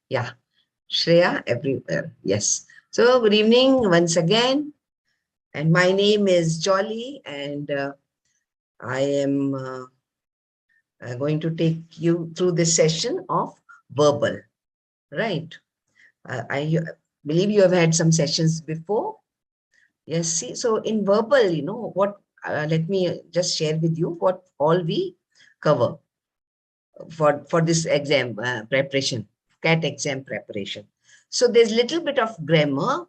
Yeah, Shreya everywhere. Yes. So good evening once again. And my name is Jolly, and I am going to take you through this session of verbal, right? I believe you have had some sessions before. Yes, see, so in verbal, let me just share with you what all we cover for this exam preparation, CAT exam preparation. So there's little bit of grammar,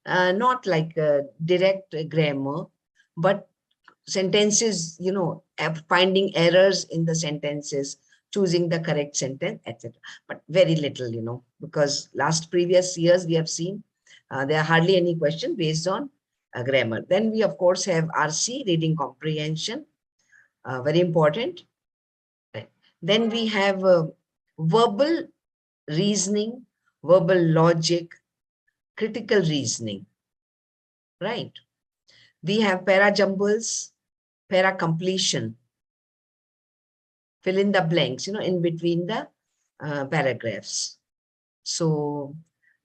not like direct grammar, but sentences, finding errors in the sentences, choosing the correct sentence, etc. But very little, because last previous years we have seen there are hardly any question based on grammar. Then we, of course, have RC, reading comprehension, very important. Right. Then we have verbal reasoning, verbal logic, critical reasoning, right? We have para jumbles, para completion, fill in the blanks, in between the paragraphs. So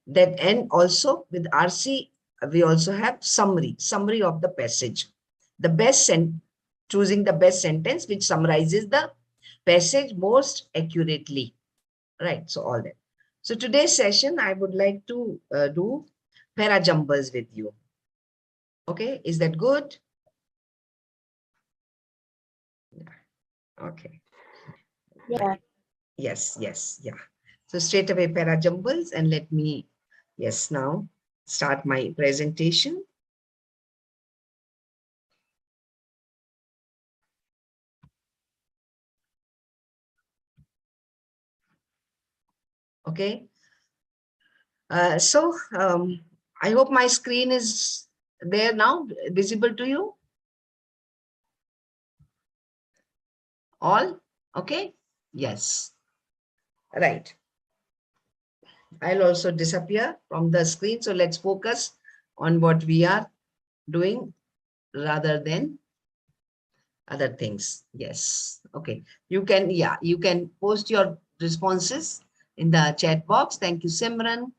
that, and also with RC, we also have summary of the passage. The best choosing the best sentence which summarizes the passage most accurately, right? So all that. So today's session, I would like to do para jumbles with you. Okay, is that good? Okay. Yeah. Yes, yes, yeah. So straight away para jumbles, and let me, yes, now start my presentation. Okay. I hope my screen is there now, visible to you all. Okay. Yes. Right. I'll also disappear from the screen. So let's focus on what we are doing rather than other things. Yes. Okay. You can, yeah, you can post your responses in the chat box. Thank you, Simran.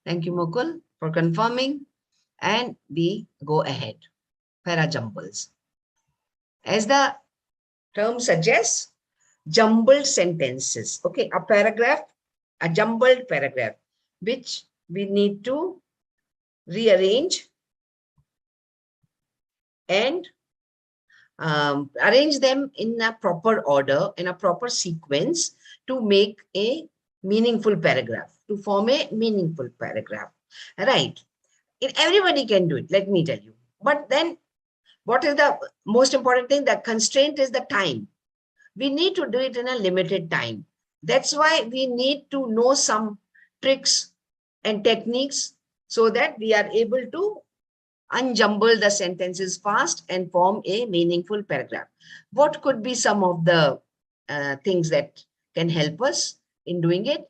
Thank you, Mukul, for confirming. And we go ahead. Para jumbles. As the term suggests, jumbled sentences. Okay, a paragraph, a jumbled paragraph, which we need to rearrange and arrange them in a proper order, in a proper sequence to make a meaningful paragraph, to form a meaningful paragraph. Right. Everybody can do it, let me tell you. But then what is the most important thing? The constraint is the time. We need to do it in a limited time. That's why we need to know some tricks and techniques so that we are able to unjumble the sentences fast and form a meaningful paragraph. What could be some of the things that can help us in doing it?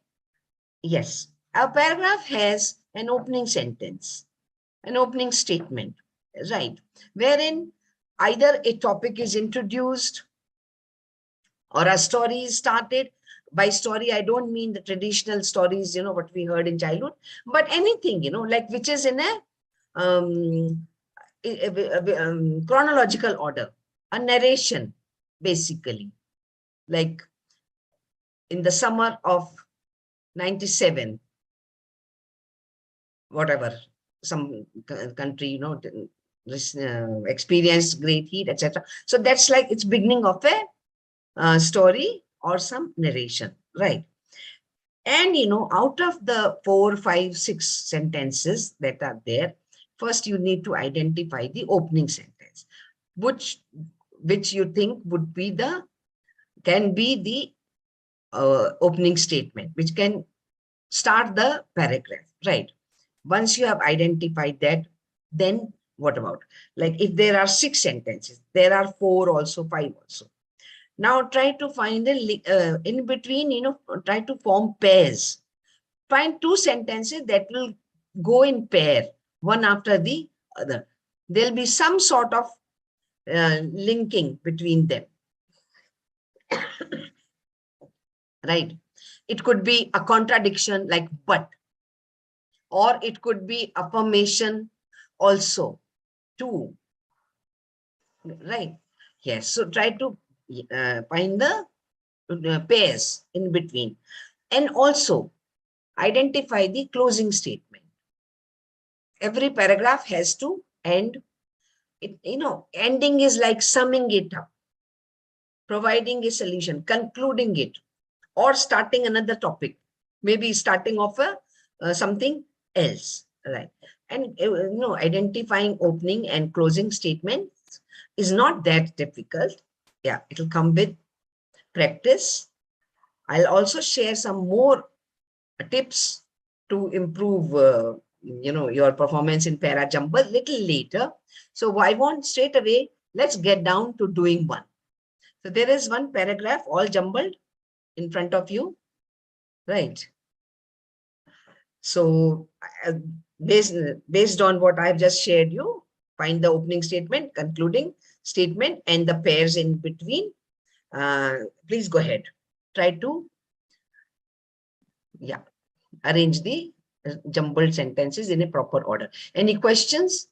Yes, a paragraph has an opening sentence, an opening statement, right, wherein either a topic is introduced or a story is started. By story, I don't mean the traditional stories, what we heard in childhood, but anything, like which is in a chronological order, a narration, basically, like in the summer of 97, whatever, some country, experienced great heat, etc. So that's like it's beginning of a story or some narration, right? And, out of the 4, 5, 6 sentences that are there, first you need to identify the opening sentence, which you think would be can be the opening statement, which can start the paragraph, right? Once you have identified that, then what about, like if there are 6 sentences, there are 4 also, 5 also. Now try to find in between, try to form pairs. Find 2 sentences that will go in pair, one after the other. There'll be some sort of linking between them. Right. It could be a contradiction like but, or it could be affirmation also too, right? Yes, so try to find the pairs in between, and also identify the closing statement. Every paragraph has to end. Ending is like summing it up, providing a solution, concluding it, or starting another topic, maybe starting off something else, right? And identifying opening and closing statements is not that difficult. Yeah, it'll come with practice. I'll also share some more tips to improve your performance in para jumble little later. So I want straight away, let's get down to doing one. So there is one paragraph all jumbled in front of you, right? So based on what I've just shared you, find the opening statement, concluding statement, and the pairs in between. Please go ahead. Try to arrange the jumbled sentences in a proper order. Any questions?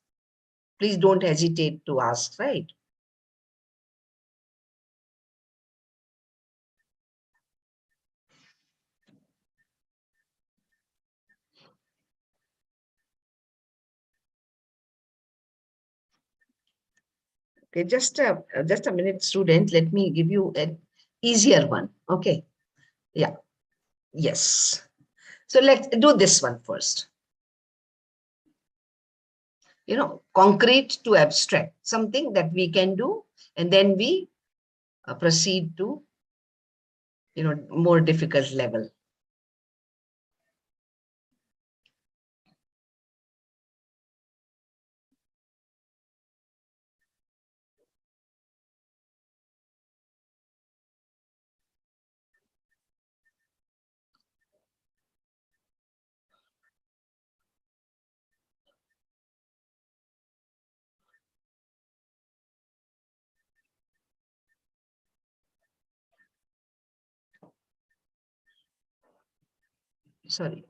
Please don't hesitate to ask, right? Okay, just a minute, student. Let me give you an easier one. Okay. Yeah. Yes. So let's do this one first. Concrete to abstract, something that we can do, and then we proceed to, more difficult level. Sorry.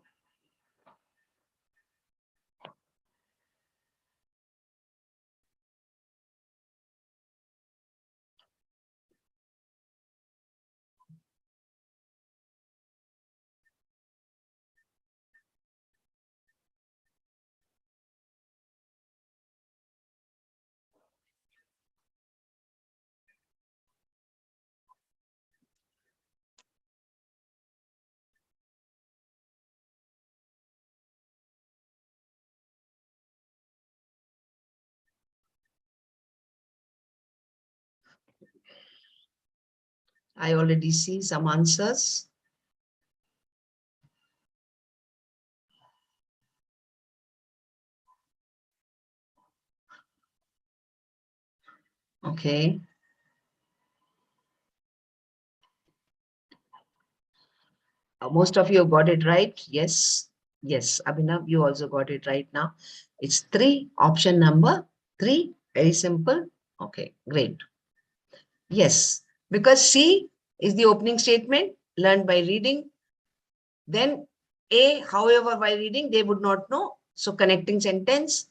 I already see some answers. Okay. Most of you got it right. Yes. Yes. Abhinav, you also got it right now. It's 3, option number 3. Very simple. Okay, great. Yes, because C is the opening statement, learned by reading. Then A, however, while reading, they would not know. So connecting sentence.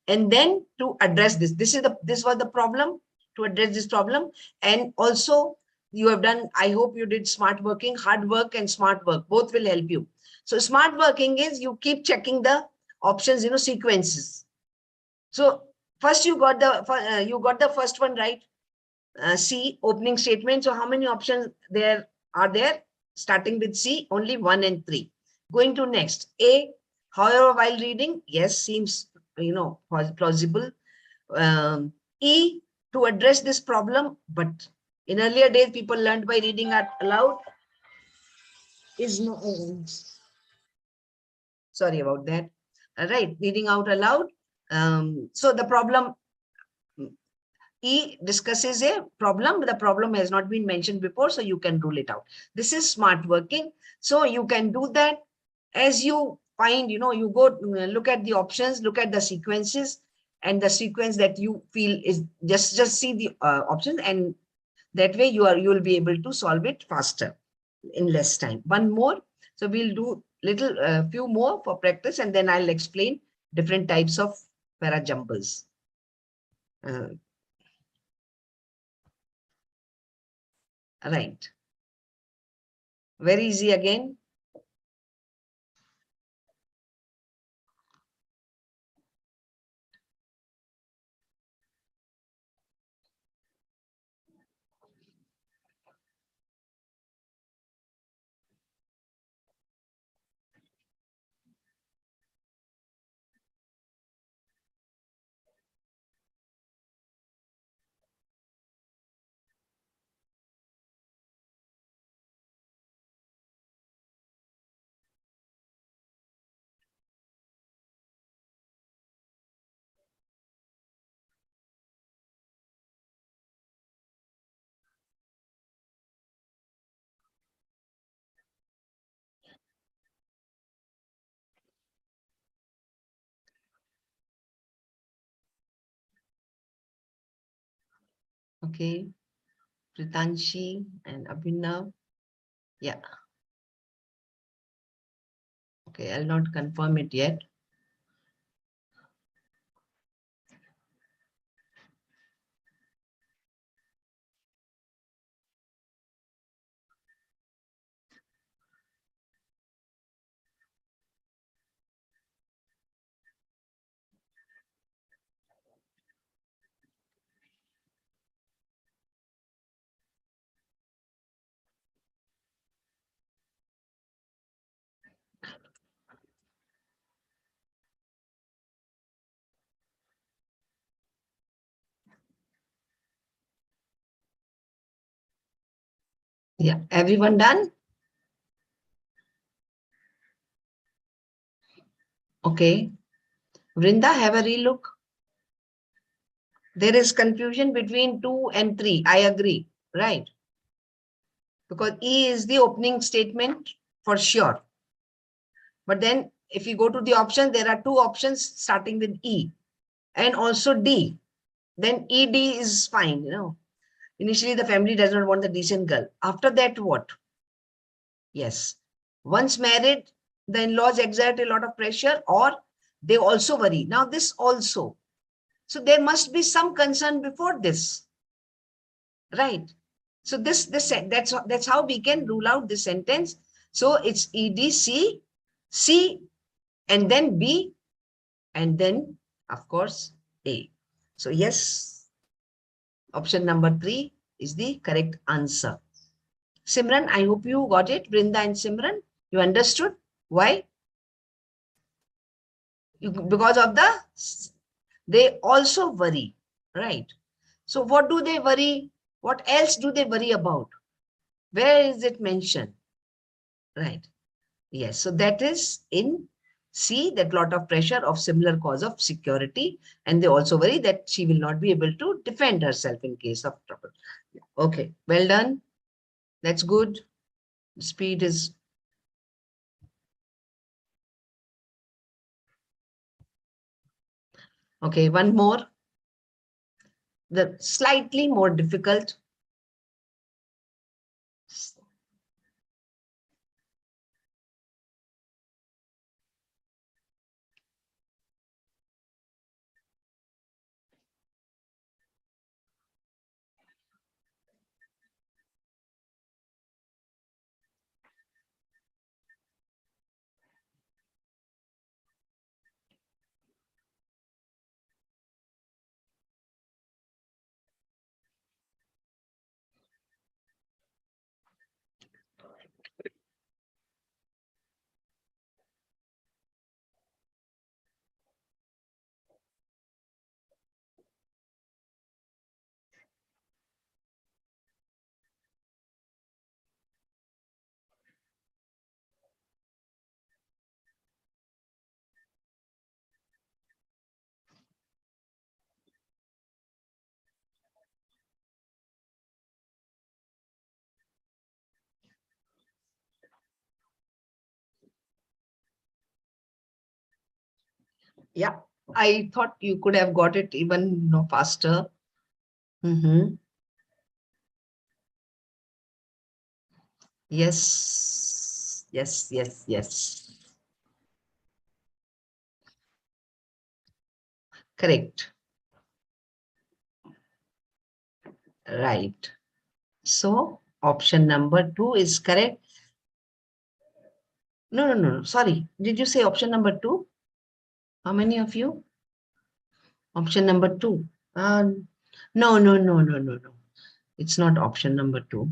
And then to address this was the problem, to address this problem. And also you have done, I hope you did smart working, hard work and smart work, both will help you. So smart working is you keep checking the options, sequences. So first you got the first one right. C, opening statement. So how many options there are there? Starting with C, only 1 and 3. Going to next. A, however, while reading, yes, seems, plausible. E, to address this problem, but in earlier days, people learned by reading out aloud. Is no, sorry about that. Right, reading out aloud. So the problem, E discusses a problem. The problem has not been mentioned before, so you can rule it out. This is smart working. So you can do that as you find, you go look at the options, look at the sequences, and the sequence that you feel is just see the options, and that way you will be able to solve it faster. in less time. One more. So we'll do few more for practice, and then I'll explain different types of para jumbles. Right. Very easy again. Okay. Pritanshi and Abhinav. Yeah. Okay. I'll not confirm it yet. Yeah. Everyone done? Okay. Vrinda, have a relook. There is confusion between 2 and 3. I agree. Right. Because E is the opening statement for sure. But then if you go to the option, there are two options starting with E and also D. Then ED is fine. Initially, the family does not want the decent girl. After that, what? Yes. Once married, the in-laws exert a lot of pressure or they also worry. Now, this also. So there must be some concern before this. Right. So that's how we can rule out this sentence. So it's EDC, C, and then B, and then, of course, A. So yes, option number 3 is the correct answer. Simran, I hope you got it. Brinda and Simran, you understood why? Because of they also worry, right? So what do they worry? What else do they worry about? Where is it mentioned? Right. Yes. So that is in C, that lot of pressure of similar cause of security. And they also worry that she will not be able to defend herself in case of trouble. Okay. Well done. That's good. Speed is. Okay. One more. The slightly more difficult. Yeah. I thought you could have got it even faster. Mm-hmm. Yes, yes, yes, yes. Correct. Right. So option number 2 is correct. No, no, no, no. Sorry. Did you say option number 2? How many of you? Option number 2. No, no, no, no, no, no. It's not option number 2.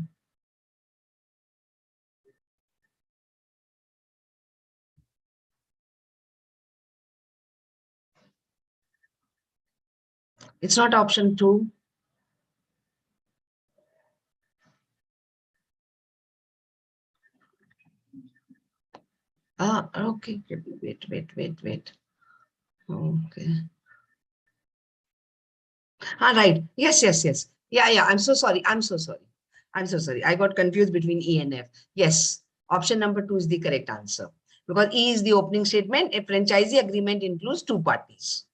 It's not option 2. Okay. Wait, wait, wait, wait. Okay. Right. Yes, yes, yes. Yeah, yeah. I'm so sorry. I'm so sorry. I'm so sorry. I got confused between E and F. Yes. Option number 2 is the correct answer. Because E is the opening statement. A franchisee agreement includes two parties.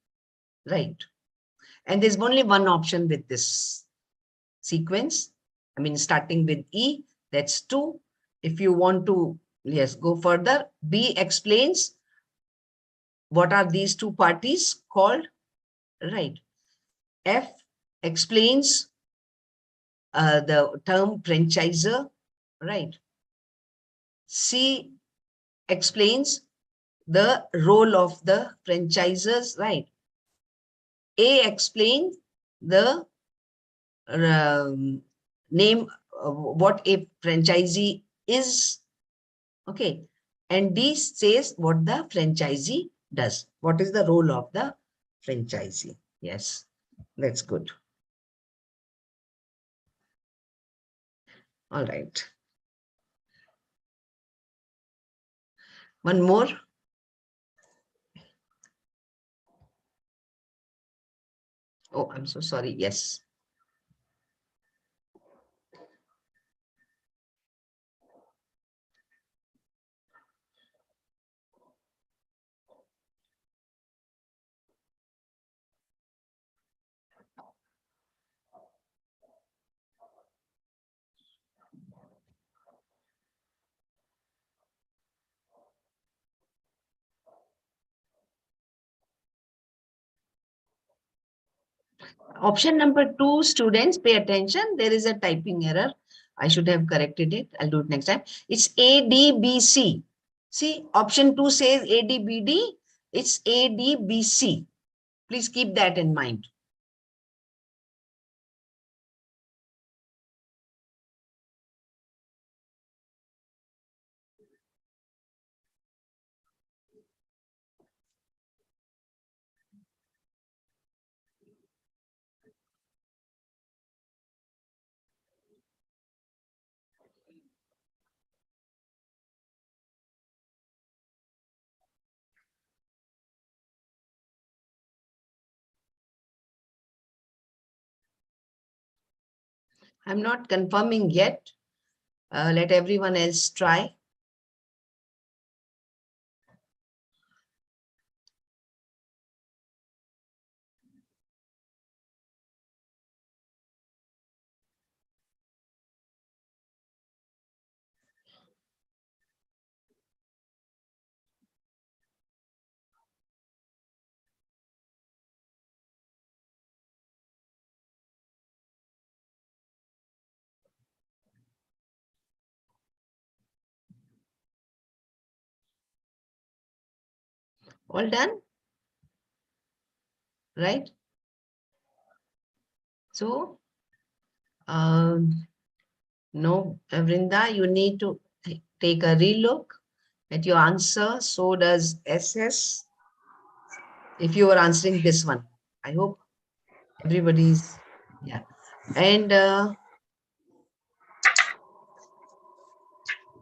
Right. And there's only one option with this sequence. I mean, starting with E, that's 2. If you want to, yes, go further, B explains what are these two parties called. Right. F explains the term franchisor, right? C explains the role of the franchisors, right? A explains the name, what a franchisee is, okay? And D says what the franchisee does. What is the role of the franchisee? Yes, that's good. All right. One more. Oh, I'm so sorry. Yes. Option number 2, students, pay attention. There is a typing error. I should have corrected it. I'll do it next time. It's ADBC. See, option 2 says ADBD. It's ADBC. Please keep that in mind. I'm not confirming yet. Let everyone else try. All done? Right? So, no, Vrinda, you need to take a relook at your answer. So does SS. If you are answering this one, I hope everybody's, yeah. And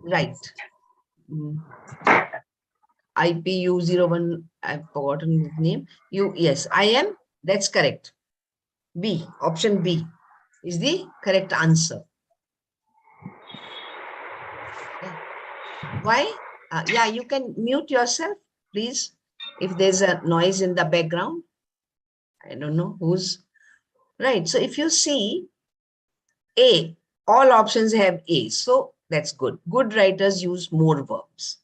right. IPU01, I've forgotten the name. Yes, I am. That's correct. B, option B is the correct answer. Yeah. Why? Yeah, you can mute yourself, please. If there's a noise in the background, I don't know who's right. So if you see A, all options have A. So That's good. Good writers use more verbs.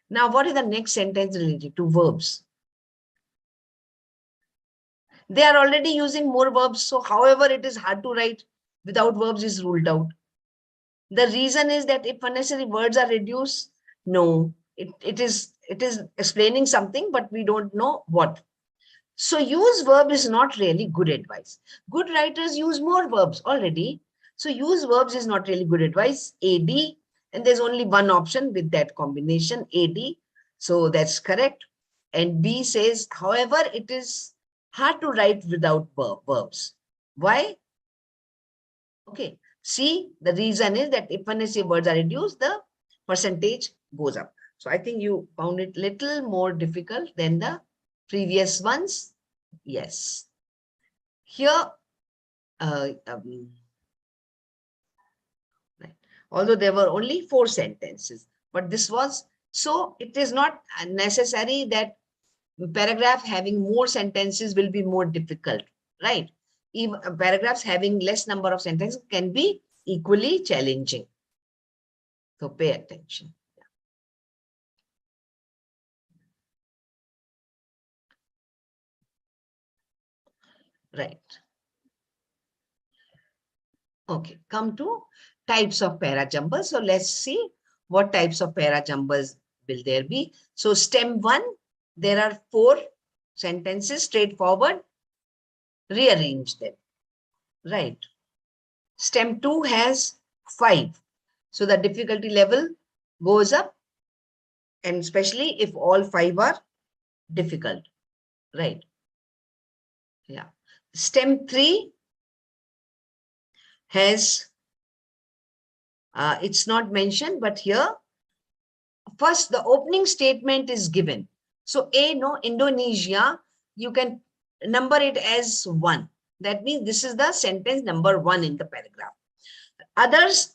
Now, what is the next sentence related to verbs? They are already using more verbs. So however it is hard to write without verbs is ruled out. The reason is that if unnecessary words are reduced, no, it is explaining something, but we don't know what. So use verb is not really good advice. Good writers use more verbs already. So use verbs is not really good advice. AD, and there's only one option with that combination, AD. So that's correct. And B says, however, it is hard to write without verbs. Why? Okay. C, the reason is that if unnecessary words are reduced, the percentage goes up. So I think you found it little more difficult than the previous ones. Yes. Here, right. Although there were only 4 sentences, but this was, so it is not necessary that paragraph having more sentences will be more difficult, right? Even paragraphs having less number of sentences can be equally challenging. So pay attention. Right. Okay, come to types of para jumbles. So let's see what types of para jumbles will there be. So stem 1, there are 4 sentences, straightforward. Rearrange them. Right. Stem 2 has 5. So the difficulty level goes up, and especially if all 5 are difficult. Right. Yeah. Stem 3 has, it's not mentioned, but here, first the opening statement is given. So A, no, Indonesia, you can number it as 1. That means this is the sentence number 1 in the paragraph. Others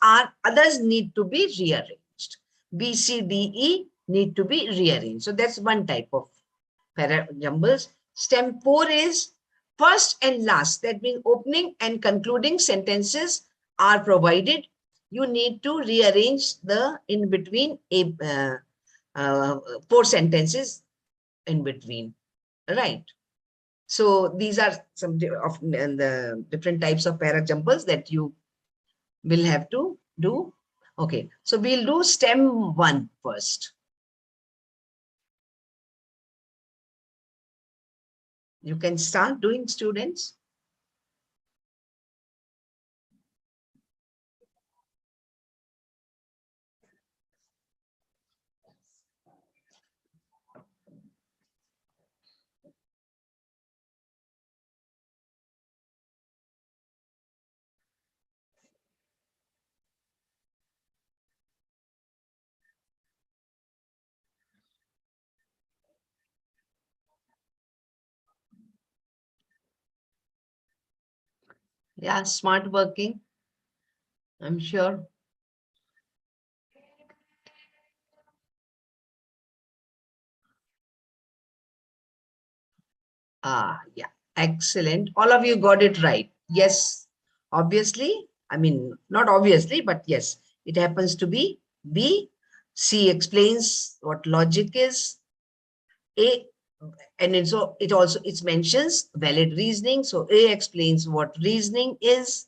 need to be rearranged. B, C, D, E need to be rearranged. So that's one type of para jumbles. Stem 4 is first and last. That means opening and concluding sentences are provided. You need to rearrange the in between 4 sentences in between. Right. So these are some of the different types of para jumbles that you will have to do. Okay, so we'll do stem 1 first. You can start doing, students. Yeah, smart working, I'm sure. Yeah, excellent. All of you got it right. Yes, obviously, I mean, not obviously, but yes, it happens to be B. C explains what logic is. A, and it also it mentions valid reasoning. So A explains what reasoning is.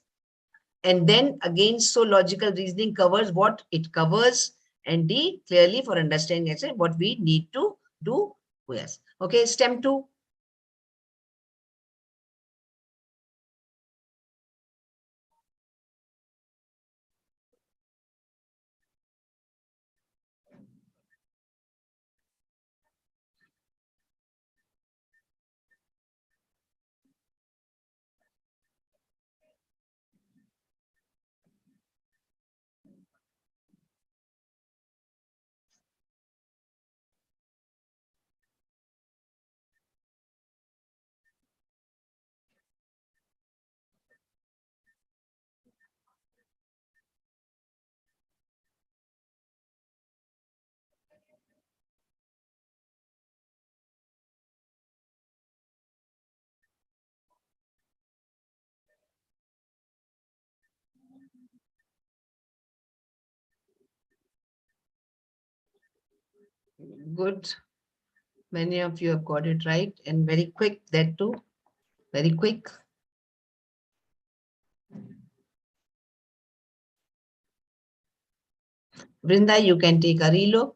And then again, so logical reasoning covers what it covers. And D, clearly for understanding what we need to do. Yes. Okay, stem 2. Good. Many of you have got it right and very quick, that too. Very quick. Vrinda, you can take a relook.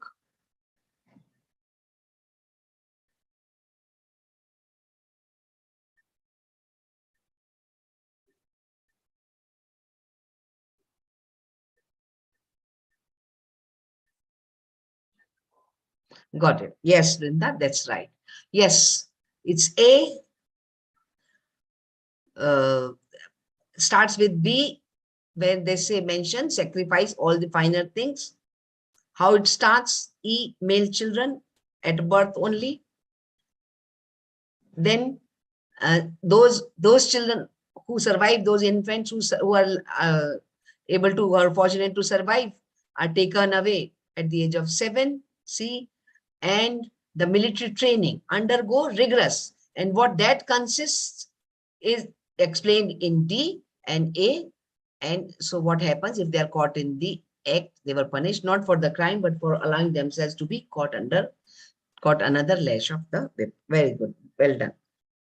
Got it. Yes, Vrinda, that's right. Yes, it's A, starts with B, where they say mention, sacrifice all the finer things. How it starts, E, male children at birth only. Then those children who survive, those infants who are able to, who are fortunate to survive, are taken away at the age of 7. C, and the military training undergo rigorous, and what that consists is explained in D and A. And so what happens if they are caught in the act, they were punished not for the crime but for allowing themselves to be caught another lash of the whip. Very good, well done.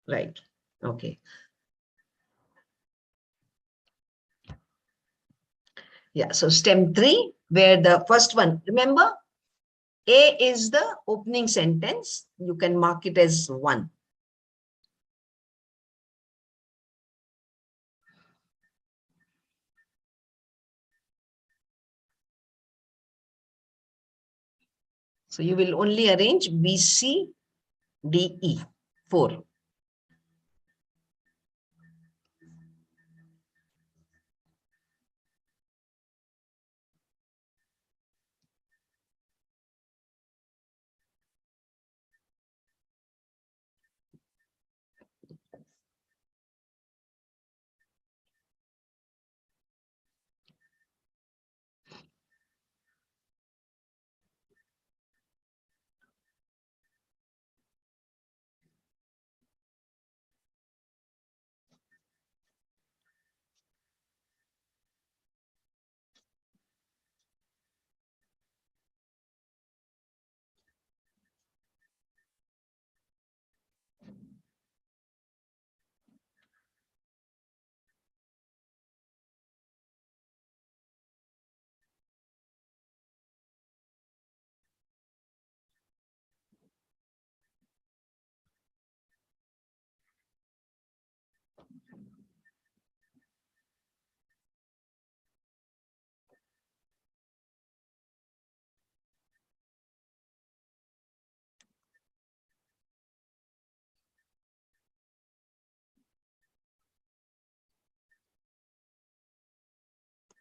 Right. Okay. Yeah. So STEM 3, where the first one, remember, A is the opening sentence. You can mark it as 1. So you will only arrange B, C, D, E. 4.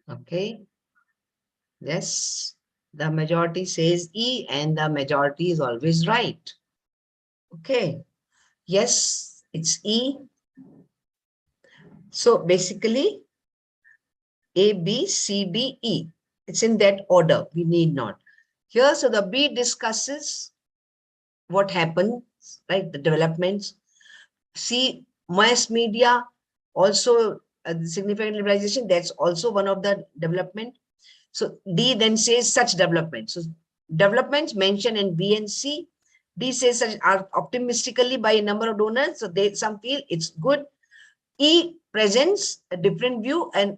Okay. Yes. The majority says E, and the majority is always right. Okay. Yes, it's E. So basically, A, B, C, D, E. It's in that order. We need not. Here, so the B discusses what happens, right? The developments. C, mass media, also significant liberalization. That's also one of the development. So D then says such developments. So developments mentioned in B and C. D says such are optimistically by a number of donors. So they some feel it's good. E presents a different view and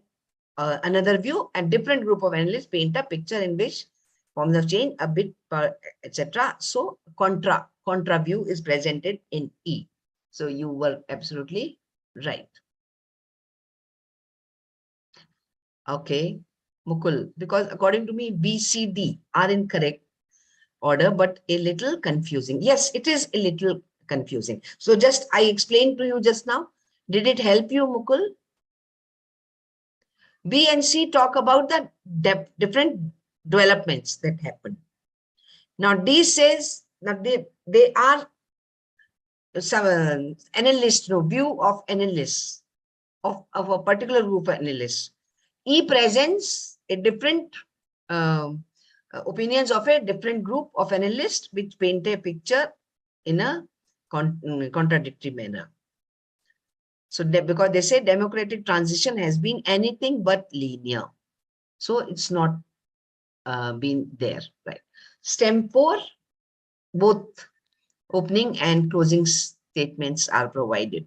another view, and different group of analysts paint a picture in which forms of change a bit, etc. So contra view is presented in E. So you were absolutely right. Okay, Mukul, because according to me, B, C, D are in correct order, but a little confusing. Yes, it is a little confusing. So just I explained to you just now. Did it help you, Mukul? B and C talk about the different developments that happen. Now D says that they are some analyst, no, view of analysts of a particular group of analysts. E presents a different opinions of a different group of analysts which paint a picture in a contradictory manner. So because they say democratic transition has been anything but linear. So it's not been there, right? STEM 4, Both opening and closing statements are provided.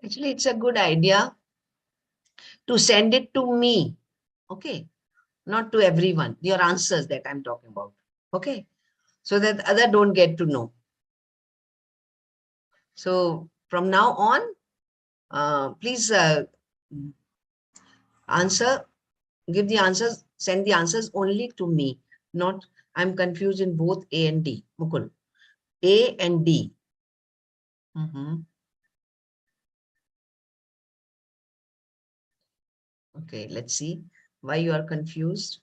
Actually, it's a good idea to send it to me. Okay. Not to everyone. Your answers that I'm talking about. Okay. So that other don't get to know. So from now on, please give the answers, send the answers only to me. Not, I'm confused in both A and D. Mukul. A and D. Okay, let's see why you are confused.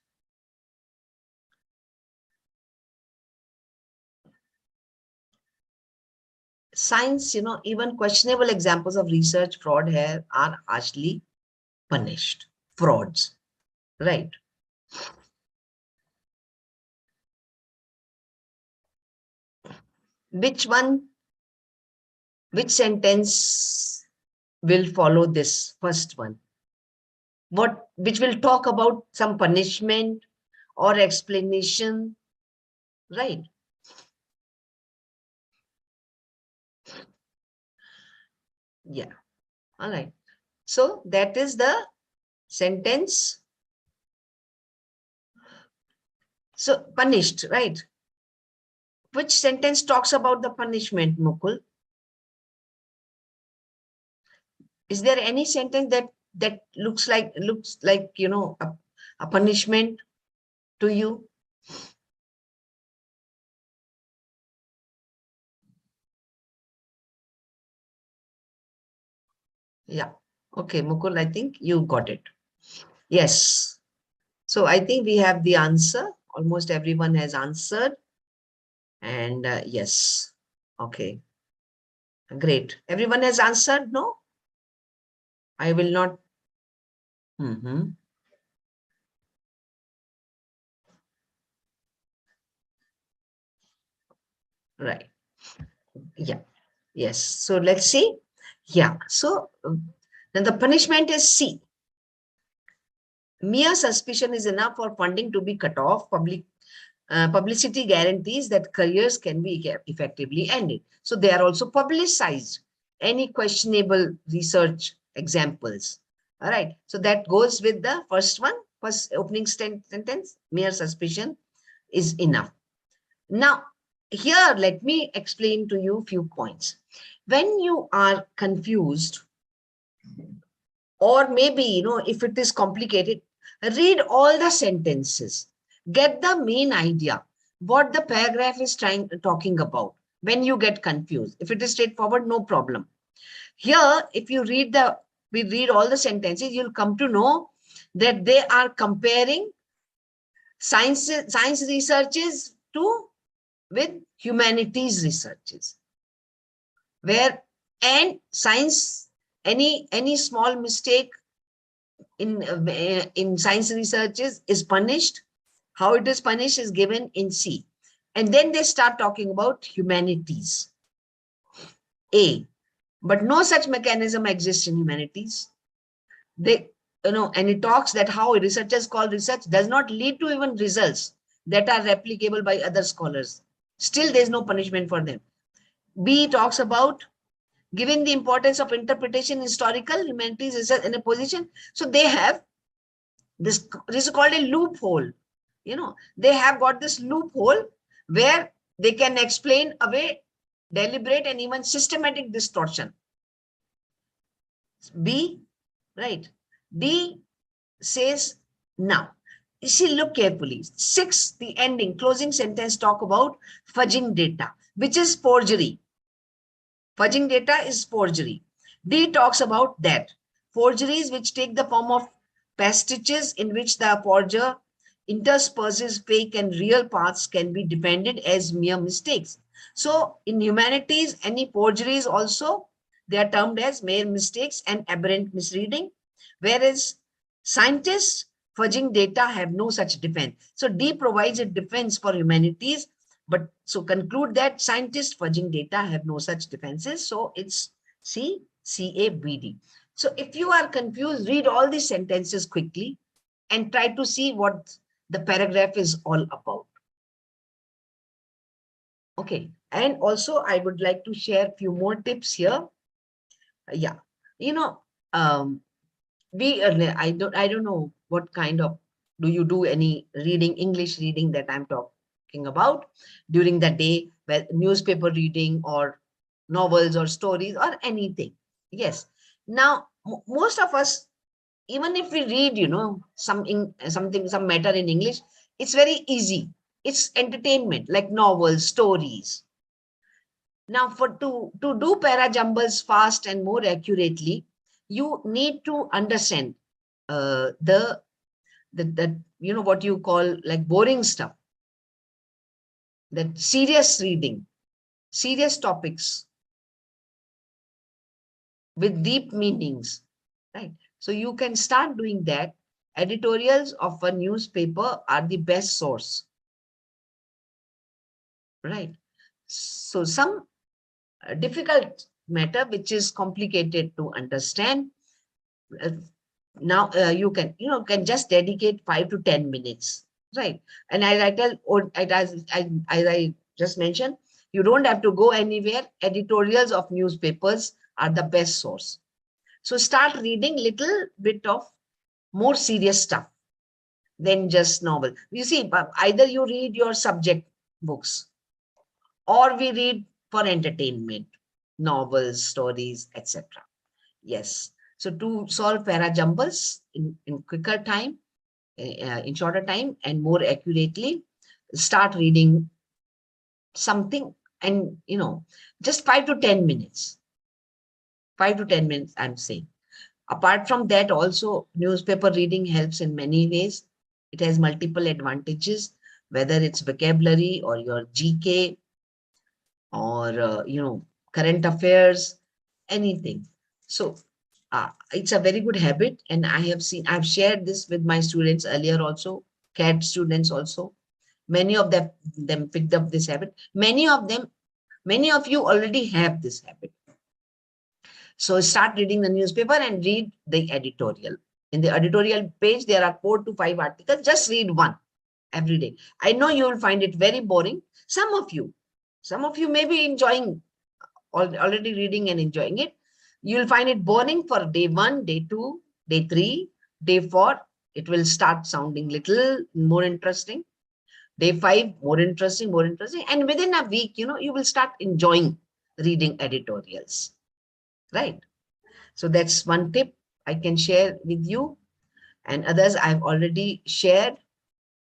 Science, even questionable examples of research fraud here are harshly punished. Frauds, right? Which sentence will follow this first one? Which will talk about some punishment or explanation, right? Yeah, all right. So that is the sentence. So punished, right? Which sentence talks about the punishment, Mukul? Is there any sentence that looks like a punishment to you? Yeah. Okay, Mukul, I think you got it. Yes. So I think we have the answer. Almost everyone has answered. And yes. Okay. Great. Everyone has answered, no? I will not. Right. Yeah. Yes. So let's see. Yeah. So then the punishment is C. Mere suspicion is enough for funding to be cut off. Publicity guarantees that careers can be effectively ended. So they are also publicized. Any questionable research examples. All right. So that goes with the first one, first opening sentence, mere suspicion is enough. Now, here, let me explain to you a few points. When you are confused, or maybe, if it is complicated, read all the sentences, get the main idea, what the paragraph is talking about when you get confused. If it is straightforward, no problem. Here, if you we read all the sentences, you'll come to know that they are comparing science researches with humanities researches. where and science, any small mistake in science research is punished. How it is punished is given in C. And then they start talking about humanities, A. But no such mechanism exists in humanities. They, and it talks that how researchers call research does not lead to even results that are replicable by other scholars. Still, there's no punishment for them. B talks about given the importance of interpretation in historical humanities research in a position. So they have this is called a loophole. They have got this loophole where they can explain away deliberate and even systematic distortion. B, right? D says now. You see, look carefully. 6, the ending, closing sentence talk about fudging data, which is forgery. Fudging data is forgery. D talks about that. Forgeries which take the form of pastiches in which the forger intersperses fake and real parts can be defended as mere mistakes. So in humanities, any forgeries also, they are termed as mere mistakes and aberrant misreading, whereas scientists fudging data have no such defense. So D provides a defense for humanities, but so conclude that scientists fudging data have no such defenses. So it's C, CABD. So if you are confused, read all these sentences quickly and try to see what the paragraph is all about. Okay. And also I would like to share a few more tips here. Yeah. I don't know what kind of, do you do any reading, English reading that I'm talking about during the day, well, newspaper reading or novels or stories or anything. Yes. Now, most of us, even if we read, some matter in English, it's very easy. It's entertainment, like novels, stories. Now, to do para jumbles fast and more accurately, you need to understand the what you call like boring stuff, that serious reading, serious topics with deep meanings, right? So you can start doing that. Editorials of a newspaper are the best source, right? So some difficult matter which is complicated to understand, now you can just dedicate 5 to 10 minutes, right? And I tell, or as I just mentioned, you don't have to go anywhere. Editorials of newspapers are the best source. So start reading little bit of more serious stuff than just novel. You see, either you read your subject books or we read for entertainment, novels, stories, etc. Yes. So to solve para jumbles in quicker time, in shorter time and more accurately, start reading something and, just 5 to 10 minutes. 5 to 10 minutes, I'm saying. Apart from that, also newspaper reading helps in many ways. It has multiple advantages, whether it's vocabulary or your GK or, current affairs, anything. So it's a very good habit. And I've shared this with my students earlier also, CAT students also. Many of them picked up this habit. Many of you already have this habit. So start reading the newspaper and read the editorial. In the editorial page, there are 4 to 5 articles. Just read one every day. I know you will find it very boring. Some of you may be enjoying, already reading and enjoying it. You'll find it boring for day 1, day 2, day 3, day 4. It will start sounding little more interesting. Day 5, more interesting, more interesting. And within a week, you will start enjoying reading editorials, right? So that's one tip I can share with you. And others I've already shared: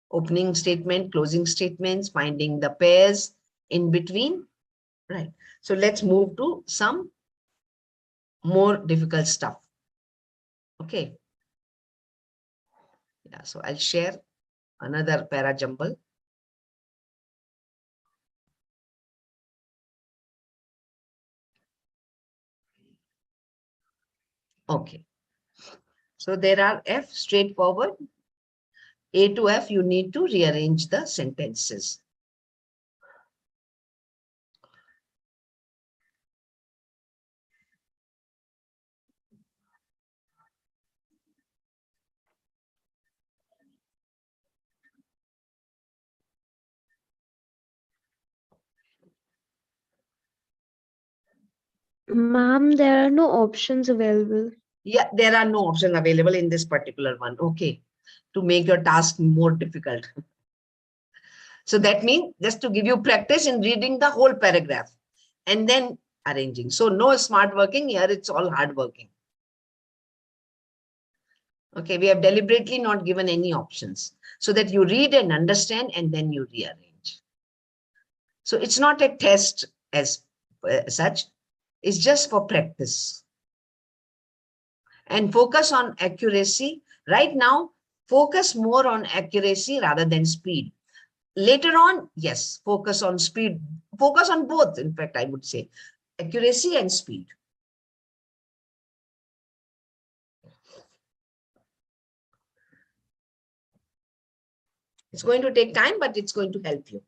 opening statement, closing statements, finding the pairs in between, right? So let's move to some more difficult stuff. Okay. Yeah, so I'll share another para jumble. Okay. So there are F straightforward. A to F, you need to rearrange the sentences. Ma'am, there are no options available. Yeah, there are no options available in this particular one. Okay. To make your task more difficult. So that means just to give you practice in reading the whole paragraph and then arranging. So no smart working here, it's all hard working. Okay, we have deliberately not given any options so that you read and understand and then you rearrange. So it's not a test as such, it's just for practice. And focus on accuracy. Right now, focus more on accuracy rather than speed. Later on, yes, focus on speed, focus on both. In fact, I would say accuracy and speed. It's going to take time, but it's going to help you.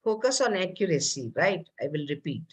Focus on accuracy, right? I will repeat.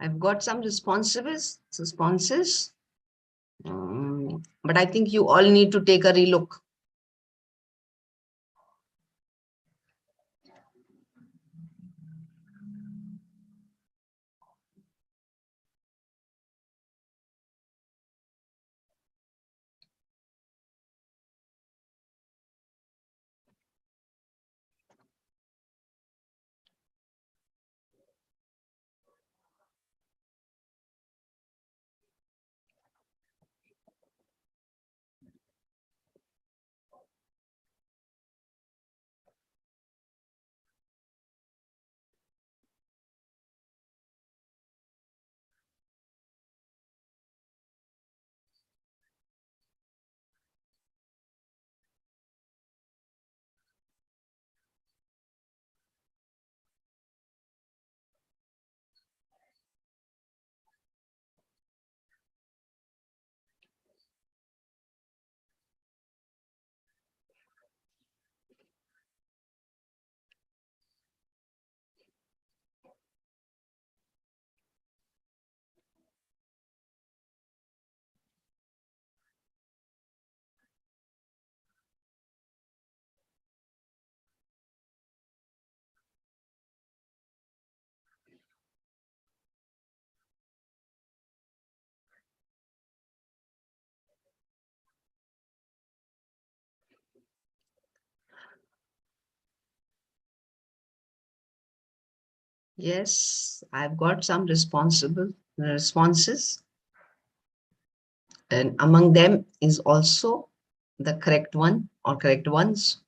I've got some responses, but I think you all need to take a relook. Yes, I've got some responses, and among them is also the correct one or correct ones.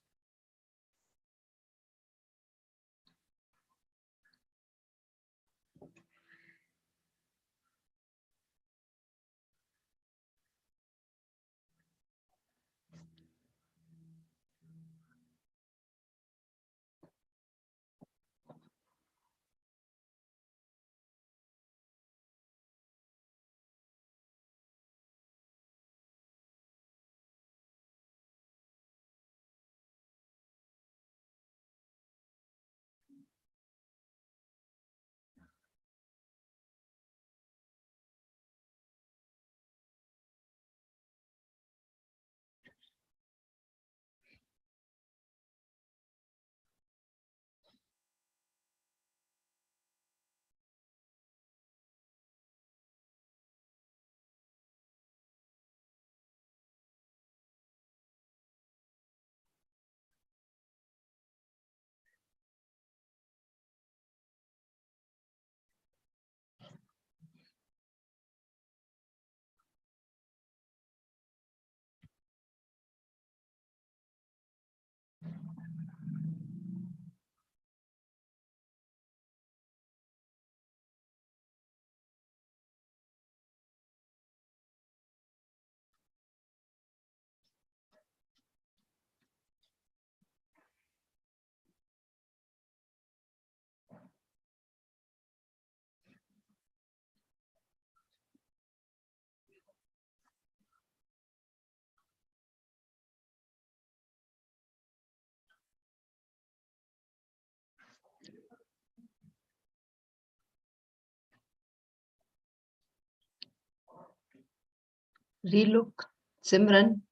Relook, Simran.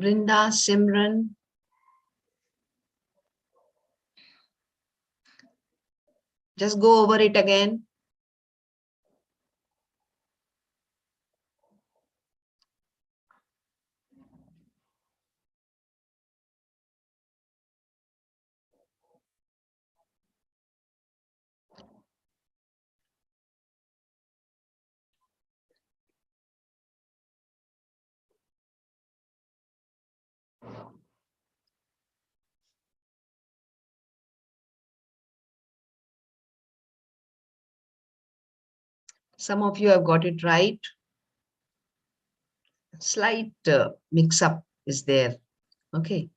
Brinda, Simran. Just go over it again. Some of you have got it right. Slight mix-up is there. Okay.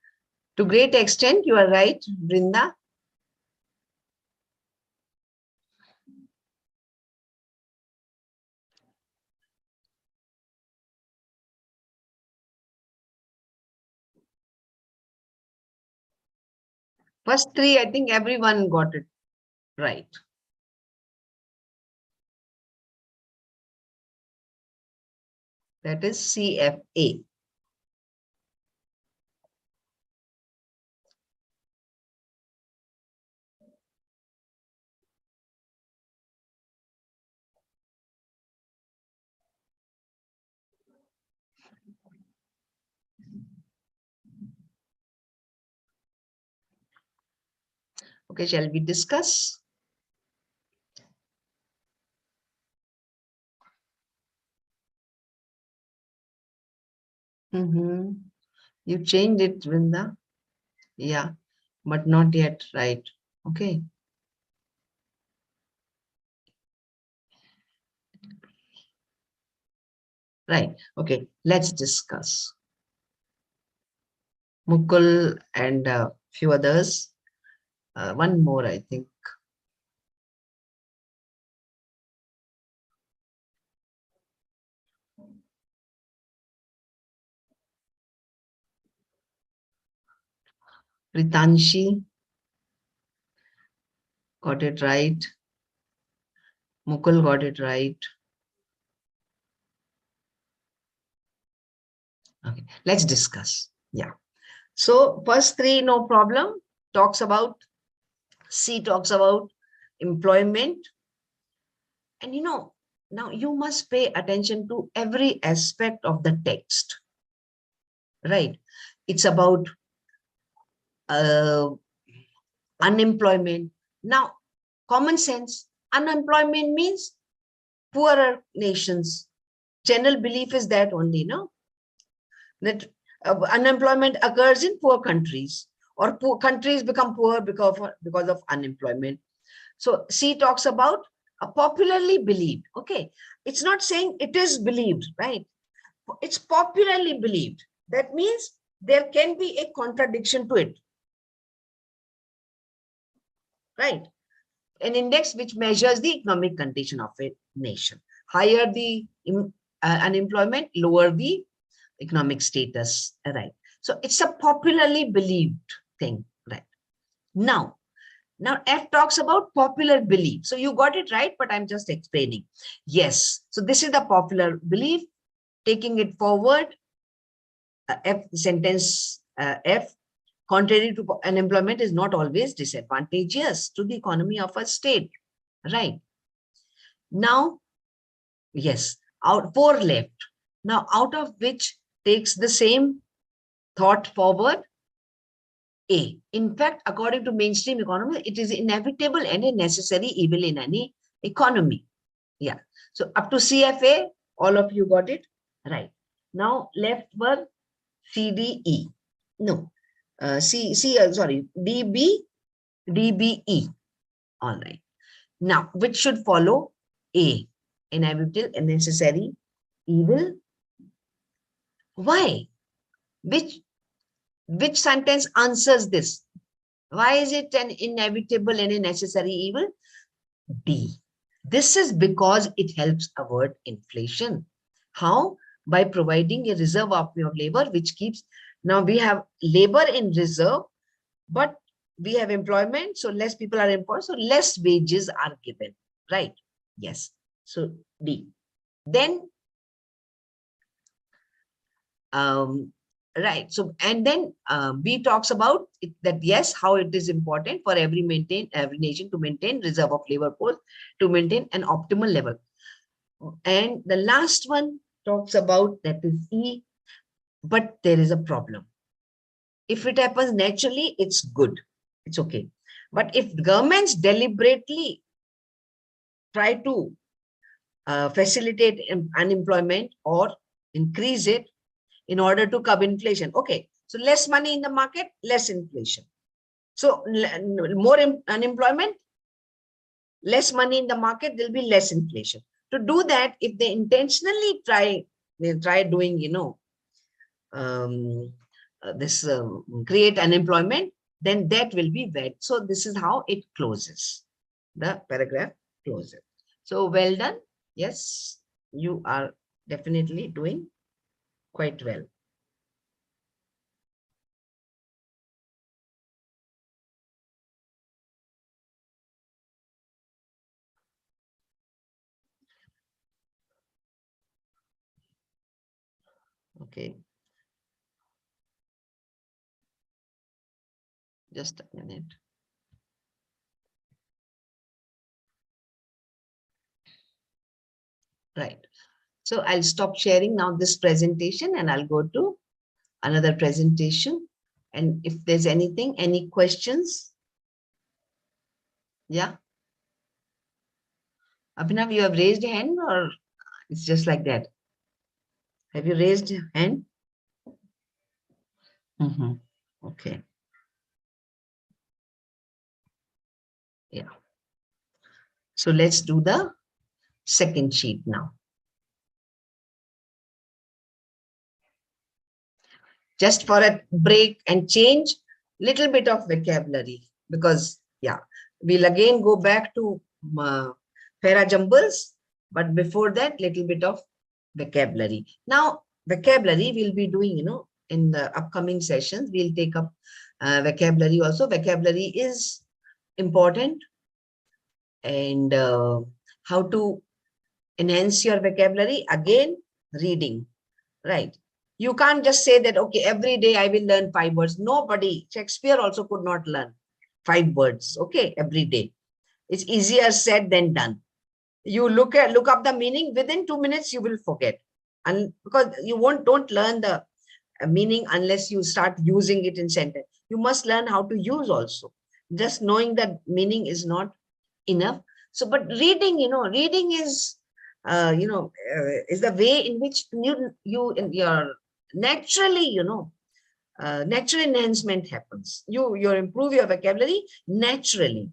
To great extent, you are right, Brinda. First three, I think everyone got it right. That is CFA. Okay, shall we discuss? You changed it, Vrinda. Yeah, but not yet right. Okay. Right. Okay, let's discuss. Mukul and a few others. One more, I think. Ritanshi got it right. Mukul got it right. Okay, let's discuss. Yeah. So first three, no problem. Talks about, C talks about employment. And Now you must pay attention to every aspect of the text, right? It's about uh, unemployment. Now, common sense, unemployment means poorer nations. General belief is that only, no? That unemployment occurs in poor countries, or poor countries become poor because of unemployment. So C talks about a popularly believed. Okay, it's not saying it is believed, right? It's popularly believed. That means there can be a contradiction to it, right? An index which measures the economic condition of a nation. Higher the unemployment, lower the economic status, right? So it's a popularly believed thing, right? Now F talks about popular belief. So you got it right, but I'm just explaining. Yes, so this is the popular belief. Taking it forward, F sentence F, contrary to unemployment is not always disadvantageous to the economy of a state, right? Now, yes, out 4 left. Now, out of which takes the same thought forward, A. In fact, according to mainstream economy, it is inevitable and a necessary evil in any economy. Yeah. So up to CFA, all of you got it right. Now left were CDE. No, sorry, DBE. All right. Now, which should follow? A. Inevitable and necessary evil. Why? Which sentence answers this? Why is it an inevitable and a necessary evil? D. This is because it helps avoid inflation. How? By providing a reserve army of labor, which keeps, now we have labor in reserve, but we have employment, so less people are employed, so less wages are given, right? Yes. So D. Then, right. So, and then B talks about it, that yes, how it is important for every nation to maintain reserve of labor force to maintain an optimal level. And the last one talks about, that is E, but there is a problem. If it happens naturally, it's good. It's okay. But if governments deliberately try to facilitate unemployment or increase it in order to curb inflation, okay, so less money in the market, less inflation. So more unemployment, less money in the market, there'll be less inflation. To do that, if they intentionally try doing, create unemployment, then that will be bad. So this is how it closes. The paragraph closes. So well done. Yes, you are definitely doing quite well. Okay. Just a minute. Right. So I'll stop sharing now this presentation and I'll go to another presentation. And if there's anything, any questions? Yeah. Abhinav, you have raised a hand or it's just like that? Have you raised a hand? Okay. Yeah. So let's do the second sheet now. Just for a break and change, little bit of vocabulary, because yeah, we'll again go back to para jumbles, but before that, little bit of vocabulary. Now, vocabulary we'll be doing, in the upcoming sessions, we'll take up vocabulary also. Vocabulary is important, and how to enhance your vocabulary, again, reading, right? You can't just say that, okay, every day I will learn 5 words. Nobody, Shakespeare also could not learn 5 words, okay, every day. It's easier said than done. You look up the meaning, within 2 minutes you will forget. And because you don't learn the meaning unless you start using it in sentence. You must learn how to use also. Just knowing the meaning is not enough. So, but reading, reading is, is the way in which you in your naturally, natural enhancement happens. You improve your vocabulary naturally.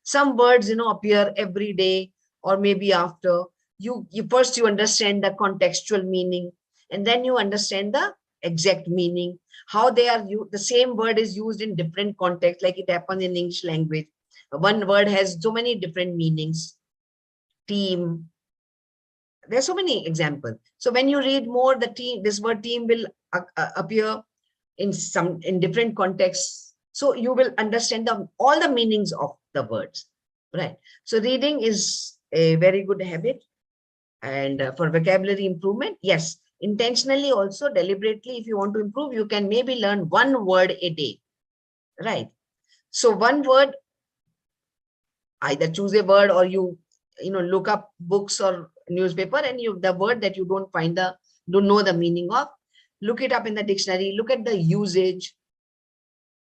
Some words, appear every day or maybe after. You first you understand the contextual meaning, and then you understand the exact meaning. How they are used. The same word is used in different contexts, like it happens in English language. One word has so many different meanings. Team. There are so many examples. So when you read more, this word team will appear in different contexts. So you will understand all the meanings of the words, right? So reading is a very good habit. And for vocabulary improvement, yes, intentionally also, deliberately, if you want to improve, you can maybe learn one word a day, right? So one word, either choose a word or you look up books or newspaper, and the word that you don't know the meaning of, look it up in the dictionary, look at the usage,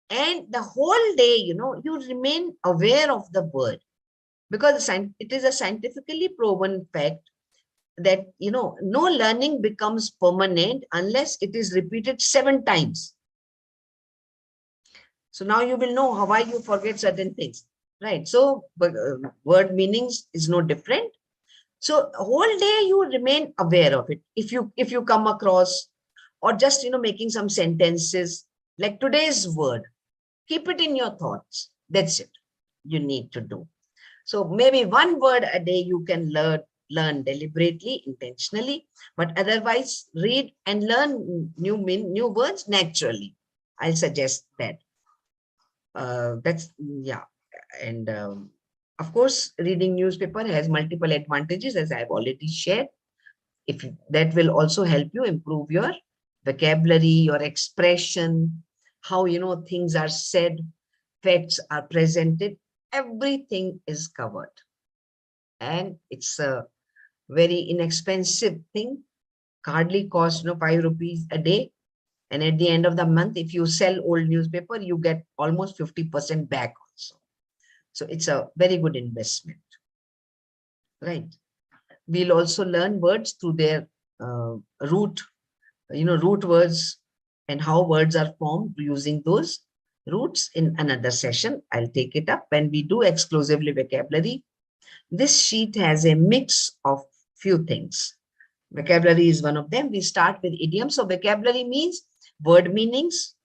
and the whole day, you remain aware of the word, because it is a scientifically proven fact that, no learning becomes permanent unless it is repeated 7 times. So now you will know why you forget certain things, right? So word meanings is no different. So whole day you remain aware of it. If you come across, or just, making some sentences like today's word, keep it in your thoughts. That's it you need to do. So maybe one word a day you can learn deliberately, intentionally, but otherwise read and learn new words naturally. I'll suggest that. That's, yeah. And of course, reading newspaper has multiple advantages, as I've already shared. If that will also help you improve your vocabulary, your expression, how, things are said, facts are presented, everything is covered. And it's a very inexpensive thing, hardly cost 5 rupees a day. And at the end of the month, if you sell old newspaper, you get almost 50% back also. So it's a very good investment, right? We'll also learn words through their root words, and how words are formed using those roots in another session. I'll take it up when we do exclusively vocabulary. This sheet has a mix of few things. Vocabulary is one of them. We start with idioms. So vocabulary means word meanings,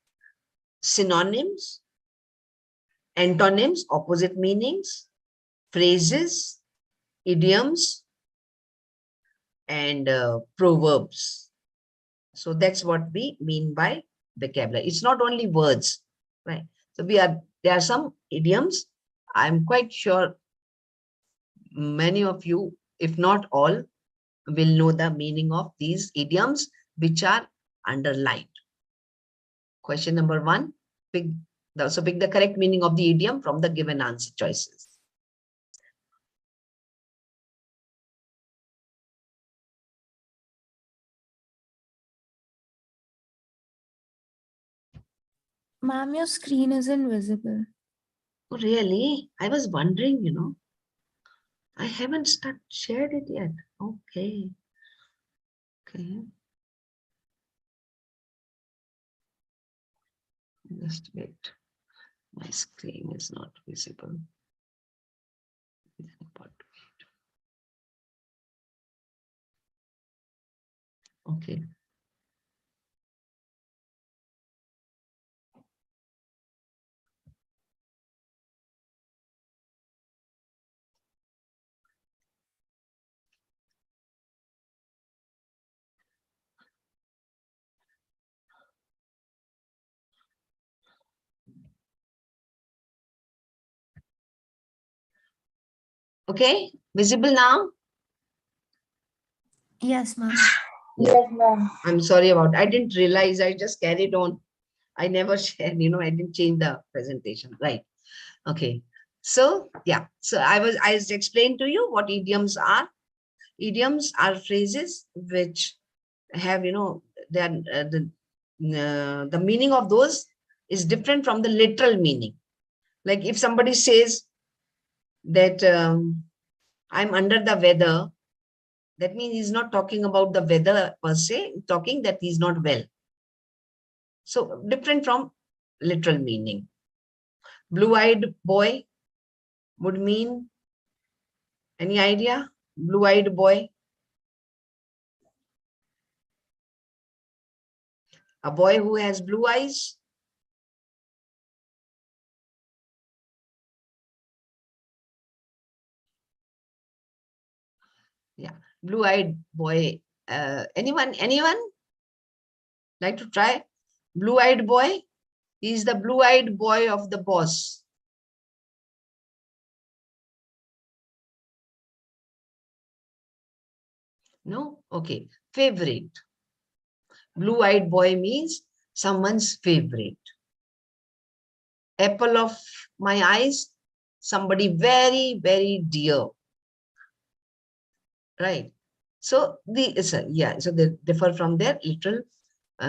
synonyms, antonyms, opposite meanings, phrases, idioms, and proverbs. So that's what we mean by vocabulary. It's not only words, right? So there are some idioms. I'm quite sure many of you, if not all, will know the meaning of these idioms, which are underlined. Question number 1, pick the correct meaning of the idiom from the given answer choices. Ma'am, your screen isn't visible. Oh, really? I was wondering, I haven't shared it yet. Okay. Okay. Just wait. My screen is not visible. Okay. Okay, visible now? Yes, ma'am. Yes, ma'am. I'm sorry about, I didn't realize, I just carried on. I never shared, I didn't change the presentation, right? Okay. So yeah, so I explained to you what idioms are. Idioms are phrases which have, the meaning of those is different from the literal meaning. Like if somebody says that I'm under the weather, that means he's not talking about the weather per se, talking that he's not well. So different from literal meaning. Blue-eyed boy would mean, any idea? Blue-eyed boy. A boy who has blue eyes. Yeah, blue-eyed boy. Anyone like to try? Blue-eyed boy. He's the blue-eyed boy of the boss. No? Okay. Favorite. Blue-eyed boy means someone's favorite. Apple of my eyes, somebody very, very dear. Right. So so they differ from their literal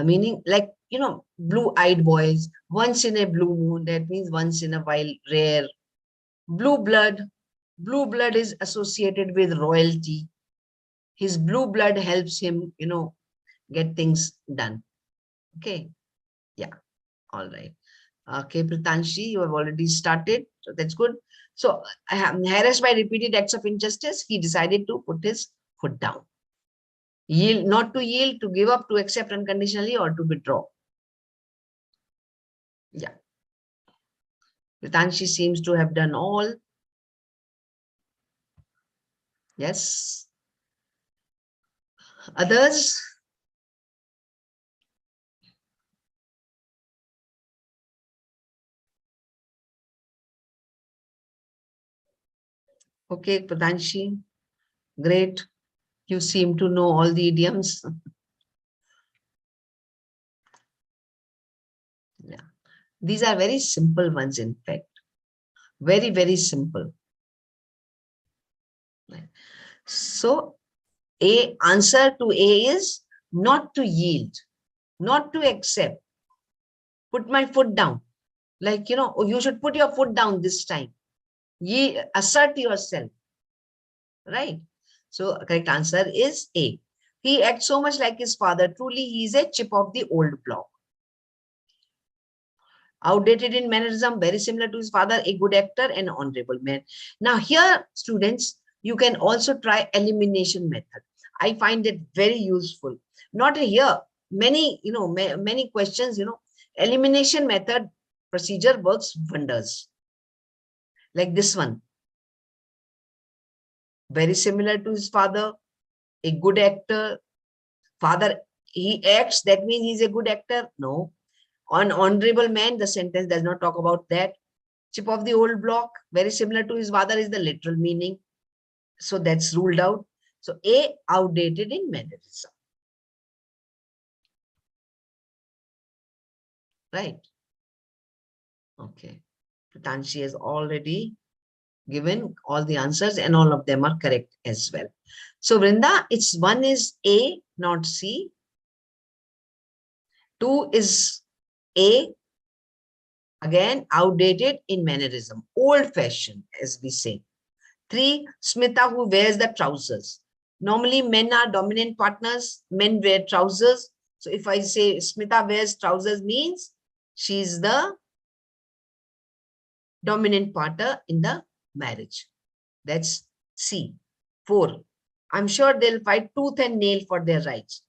meaning, like, blue-eyed boys, once in a blue moon, that means once in a while, rare. Blue blood. Blue blood is associated with royalty. His blue blood helps him, get things done. Okay. Yeah. All right. Okay, Pritanshi, you have already started. So that's good. So harassed by repeated acts of injustice, he decided to put his foot down. Yield, not to yield, to give up, to accept unconditionally, or to withdraw. Yeah. Pritanshi seems to have done all. Yes. Others? Okay, Pritanshi. Great. You seem to know all the idioms. Yeah. These are very simple ones, in fact. Very, very simple. So, answer to A is not to yield, not to accept. Put my foot down. Like, you should put your foot down this time. Assert yourself. Right? So, correct answer is A. He acts so much like his father. Truly, he is a chip of the old block. Outdated in mannerism, very similar to his father, a good actor, and honorable man. Now here, students, you can also try elimination method. I find it very useful. Not here, many, many questions, elimination method procedure works wonders. Like this one. Very similar to his father, a good actor. Father, he acts, that means he's a good actor? No. On honorable man, the sentence does not talk about that. Chip of the old block, very similar to his father, is the literal meaning. So that's ruled out. So A, outdated in mannerism. Right? Okay. Pritanshi has already given all the answers and all of them are correct as well. So Vrinda, it's one is A, not C. Two is A, again, outdated in mannerism, old-fashioned, as we say. 3, Smita, who wears the trousers. Normally, men are dominant partners. Men wear trousers. So if I say Smita wears trousers, means she's the dominant partner in the marriage. That's C. 4, I'm sure they'll fight tooth and nail for their rights.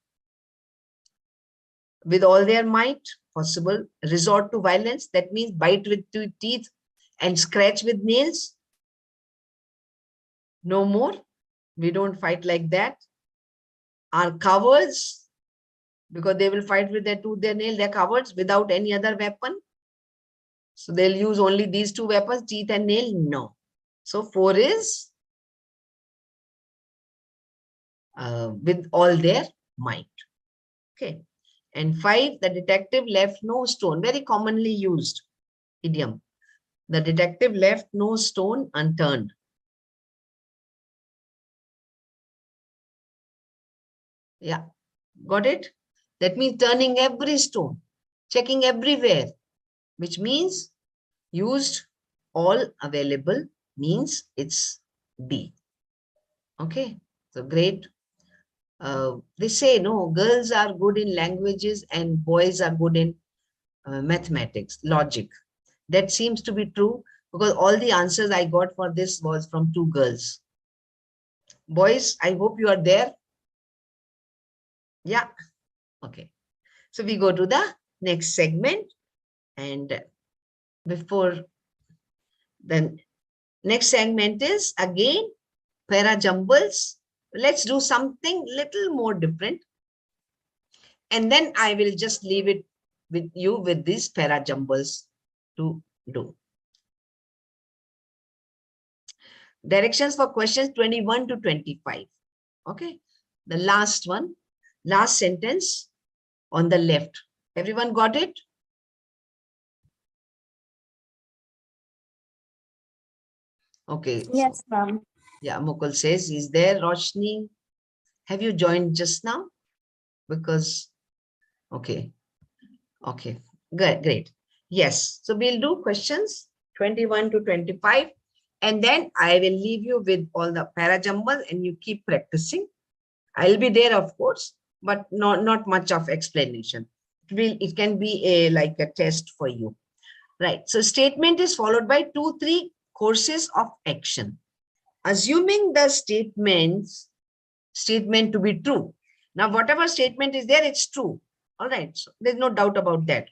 With all their might possible, resort to violence. That means bite with teeth and scratch with nails. No more. We don't fight like that. Are cowards, because they will fight with their tooth, their nail, they're cowards without any other weapon. So they'll use only these two weapons, teeth and nail. No. So 4 is with all their might. Okay. And 5, the detective left no stone. Very commonly used idiom. The detective left no stone unturned. Yeah, got it? That means turning every stone, checking everywhere, which means used all available means it's D. Okay, so great. They say, no, girls are good in languages and boys are good in mathematics, logic. That seems to be true because all the answers I got for this was from two girls. Boys, I hope you are there. Yeah, okay. So we go to the next segment, and before the next segment is again para jumbles. Let's do something little more different. And then I will just leave it with you with these para jumbles to do. Directions for questions 21 to 25. Okay. The last one, last sentence on the left. Everyone got it? Okay. Yes, ma'am. Yeah, Mukul says, is there Roshni? Have you joined just now? Because, okay. Okay, good, great. Yes, so we'll do questions 21 to 25, and then I will leave you with all the para jumble and you keep practicing. I'll be there, of course, but not much of explanation. It can be like a test for you. Right, so statement is followed by 2-3 courses of action. Assuming the statement to be true. Now, whatever statement is there, it's true. All right, so there's no doubt about that.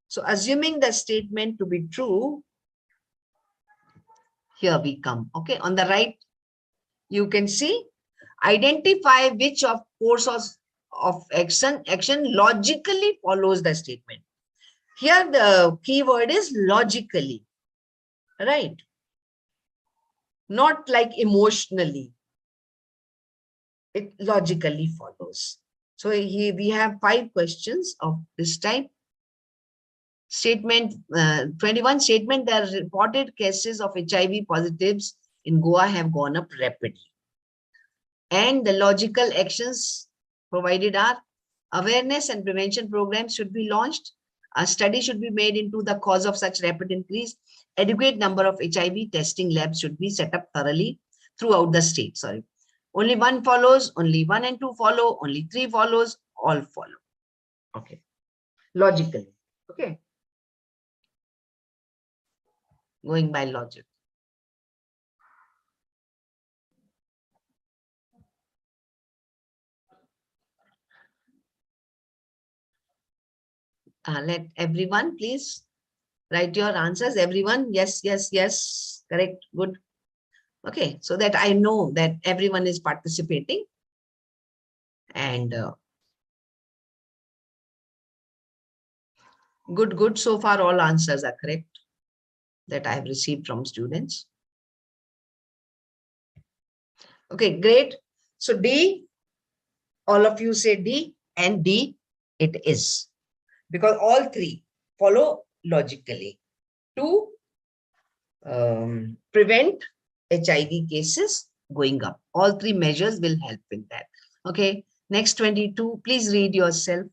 So assuming the statement to be true, here we come. Okay, on the right, you can see, identify which of course of action logically follows the statement. Here the keyword is logically, right? Not like emotionally. It logically follows. So here we have 5 questions of this type. Statement 21 statement, the reported cases of HIV positives in Goa have gone up rapidly. And the logical actions provided are awareness and prevention programs should be launched. A study should be made into the cause of such rapid increase. Adequate number of HIV testing labs should be set up thoroughly throughout the state. Sorry. Only 1 follows, only 1 and 2 follow, only 3 follows, all follow. Okay. Logically. Okay. Going by logic. Let everyone please write your answers. Everyone, yes, yes, yes, correct, good. Okay, so that I know that everyone is participating. And good, good. So far, all answers are correct that I have received from students. Okay, great. So D, all of you say D, and D it is. Because all 3 follow logically. To prevent HIV cases going up. All 3 measures will help in that. Okay, next 22, please read yourself.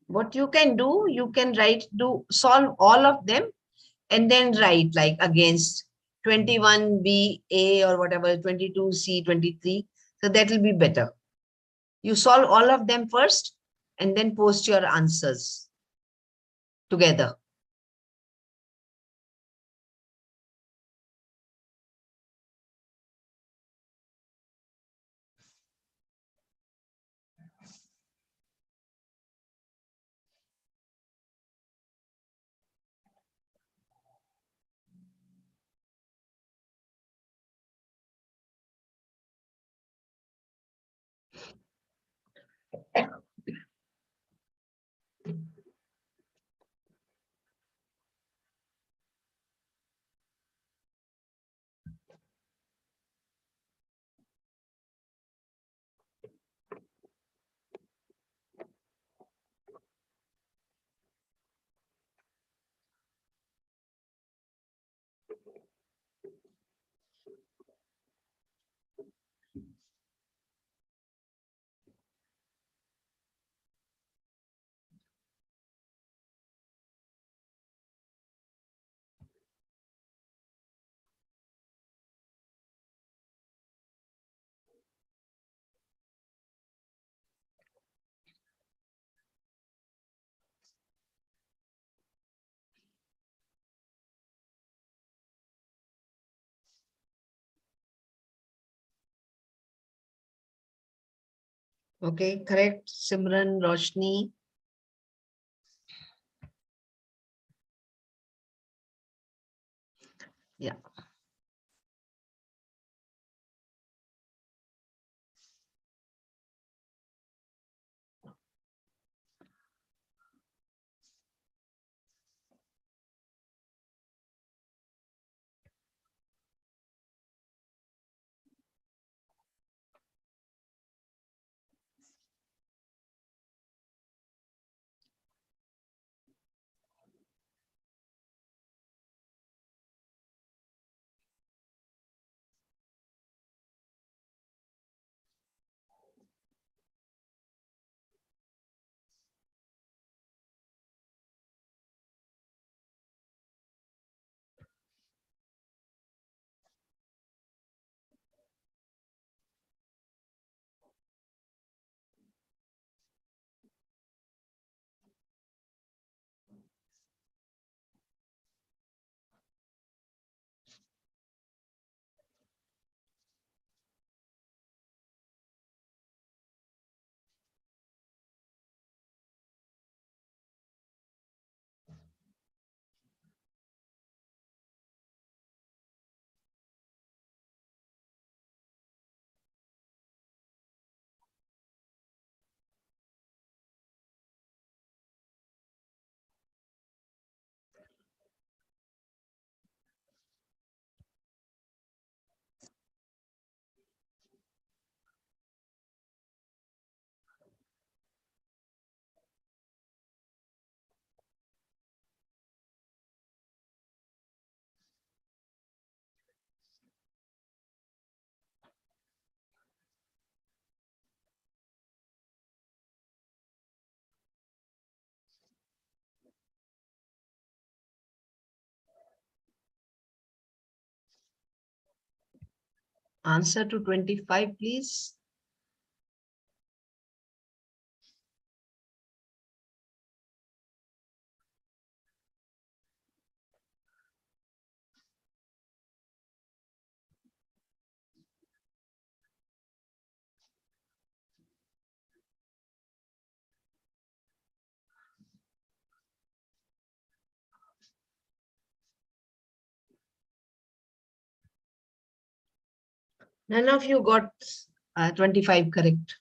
What you can do, you can solve all of them and then write like against 21B, A or whatever, 22C, 23. So that will be better. You solve all of them first and then post your answers together. Okay, correct. Simran, Roshni. Yeah. Answer to 25, please. None of you got 25 correct.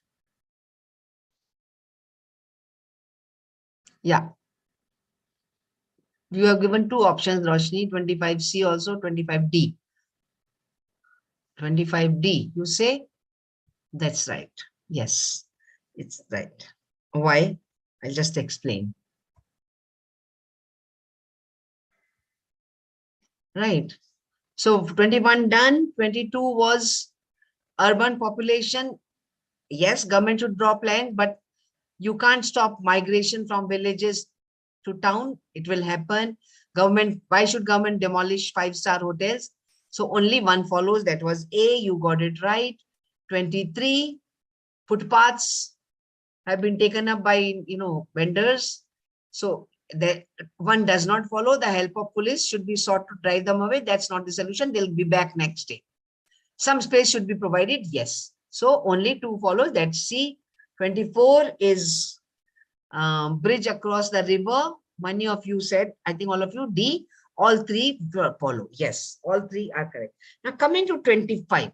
Yeah. You have given two options, Roshni, 25C also, 25D. 25D, you say? That's right. Yes, it's right. Why? I'll just explain. Right. So 21 done, 22 was urban population. Yes, government should draw plan, but You can't stop migration from villages to town. It will happen. Government, why should government demolish five-star hotels? So only one follows. That was A. You got it right. 23, footpaths have been taken up by, vendors. So that one does not follow. The help of police should be sought to drive them away. That's not the solution. They'll be back next day. Some space should be provided. Yes. So only two follows. That's C. 24 is bridge across the river. Many of you said, I think all of you, D. All three follow. Yes, all three are correct. Now coming to 25.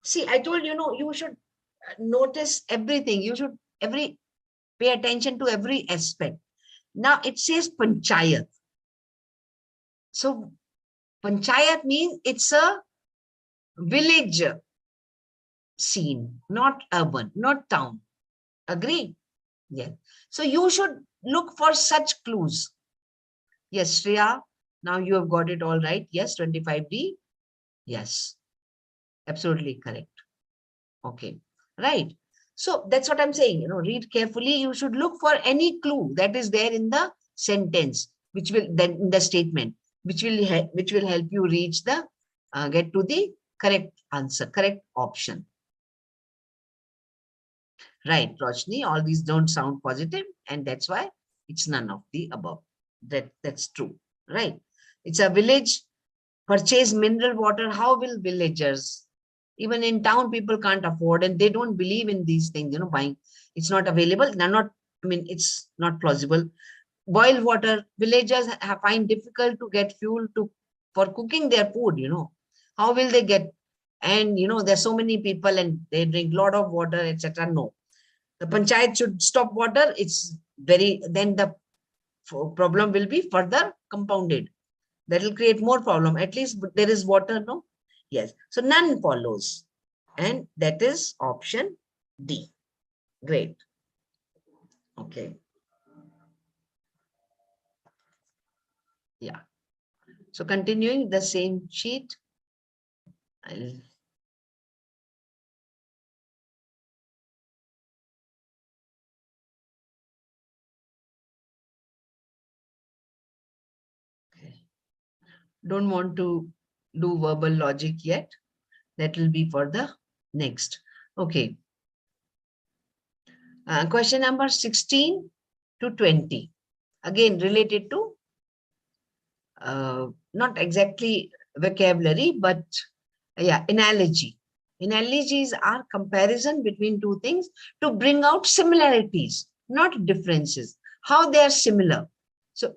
See, I told you should notice everything. You should pay attention to every aspect. Now it says panchayat. So panchayat means it's a village scene, not urban, not town. Agree? Yes. So you should look for such clues. Yes, Shreya, now you have got it all right. Yes, 25D. Yes, absolutely correct. Okay, right. So that's what I'm saying. Read carefully. You should look for any clue that is there in the sentence, which will then in the statement, which will help you reach the get to the correct answer, correct option. Right, Roshni, all these don't sound positive, and that's why it's none of the above. That's true, right? It's a village, purchase mineral water. How will villagers, even in town, people can't afford, and they don't believe in these things, buying. It's not available. They're not, it's not plausible. Boil water, villagers find difficult to get fuel for cooking their food, How will they get? And, there's so many people and they drink a lot of water, etc. No. The panchayat should stop water. Then the problem will be further compounded. That will create more problem. At least there is water, no? Yes. So none follows. And that is option D. Great. Okay. Yeah. So continuing the same sheet. Okay. Don't want to do verbal logic yet. That will be for the next. Okay. Question number 16 to 20. Again, related to not exactly vocabulary, but yeah, analogy. Analogies are comparison between two things to bring out similarities, not differences. How they are similar. So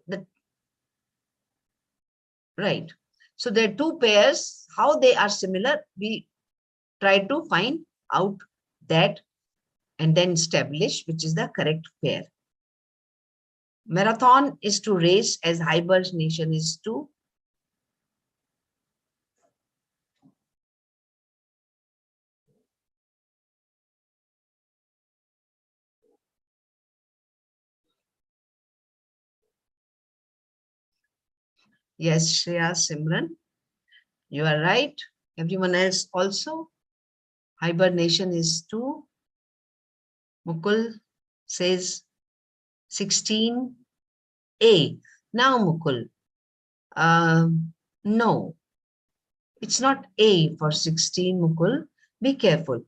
right. So there are two pairs. How they are similar, we try to find out that and then establish which is the correct pair. Marathon is to race as hibernation is to yes, Shreya, Simran, you are right. Everyone else also. Hibernation is to Mukul says 16A. Now Mukul, no, it's not A for 16, Mukul. Be careful.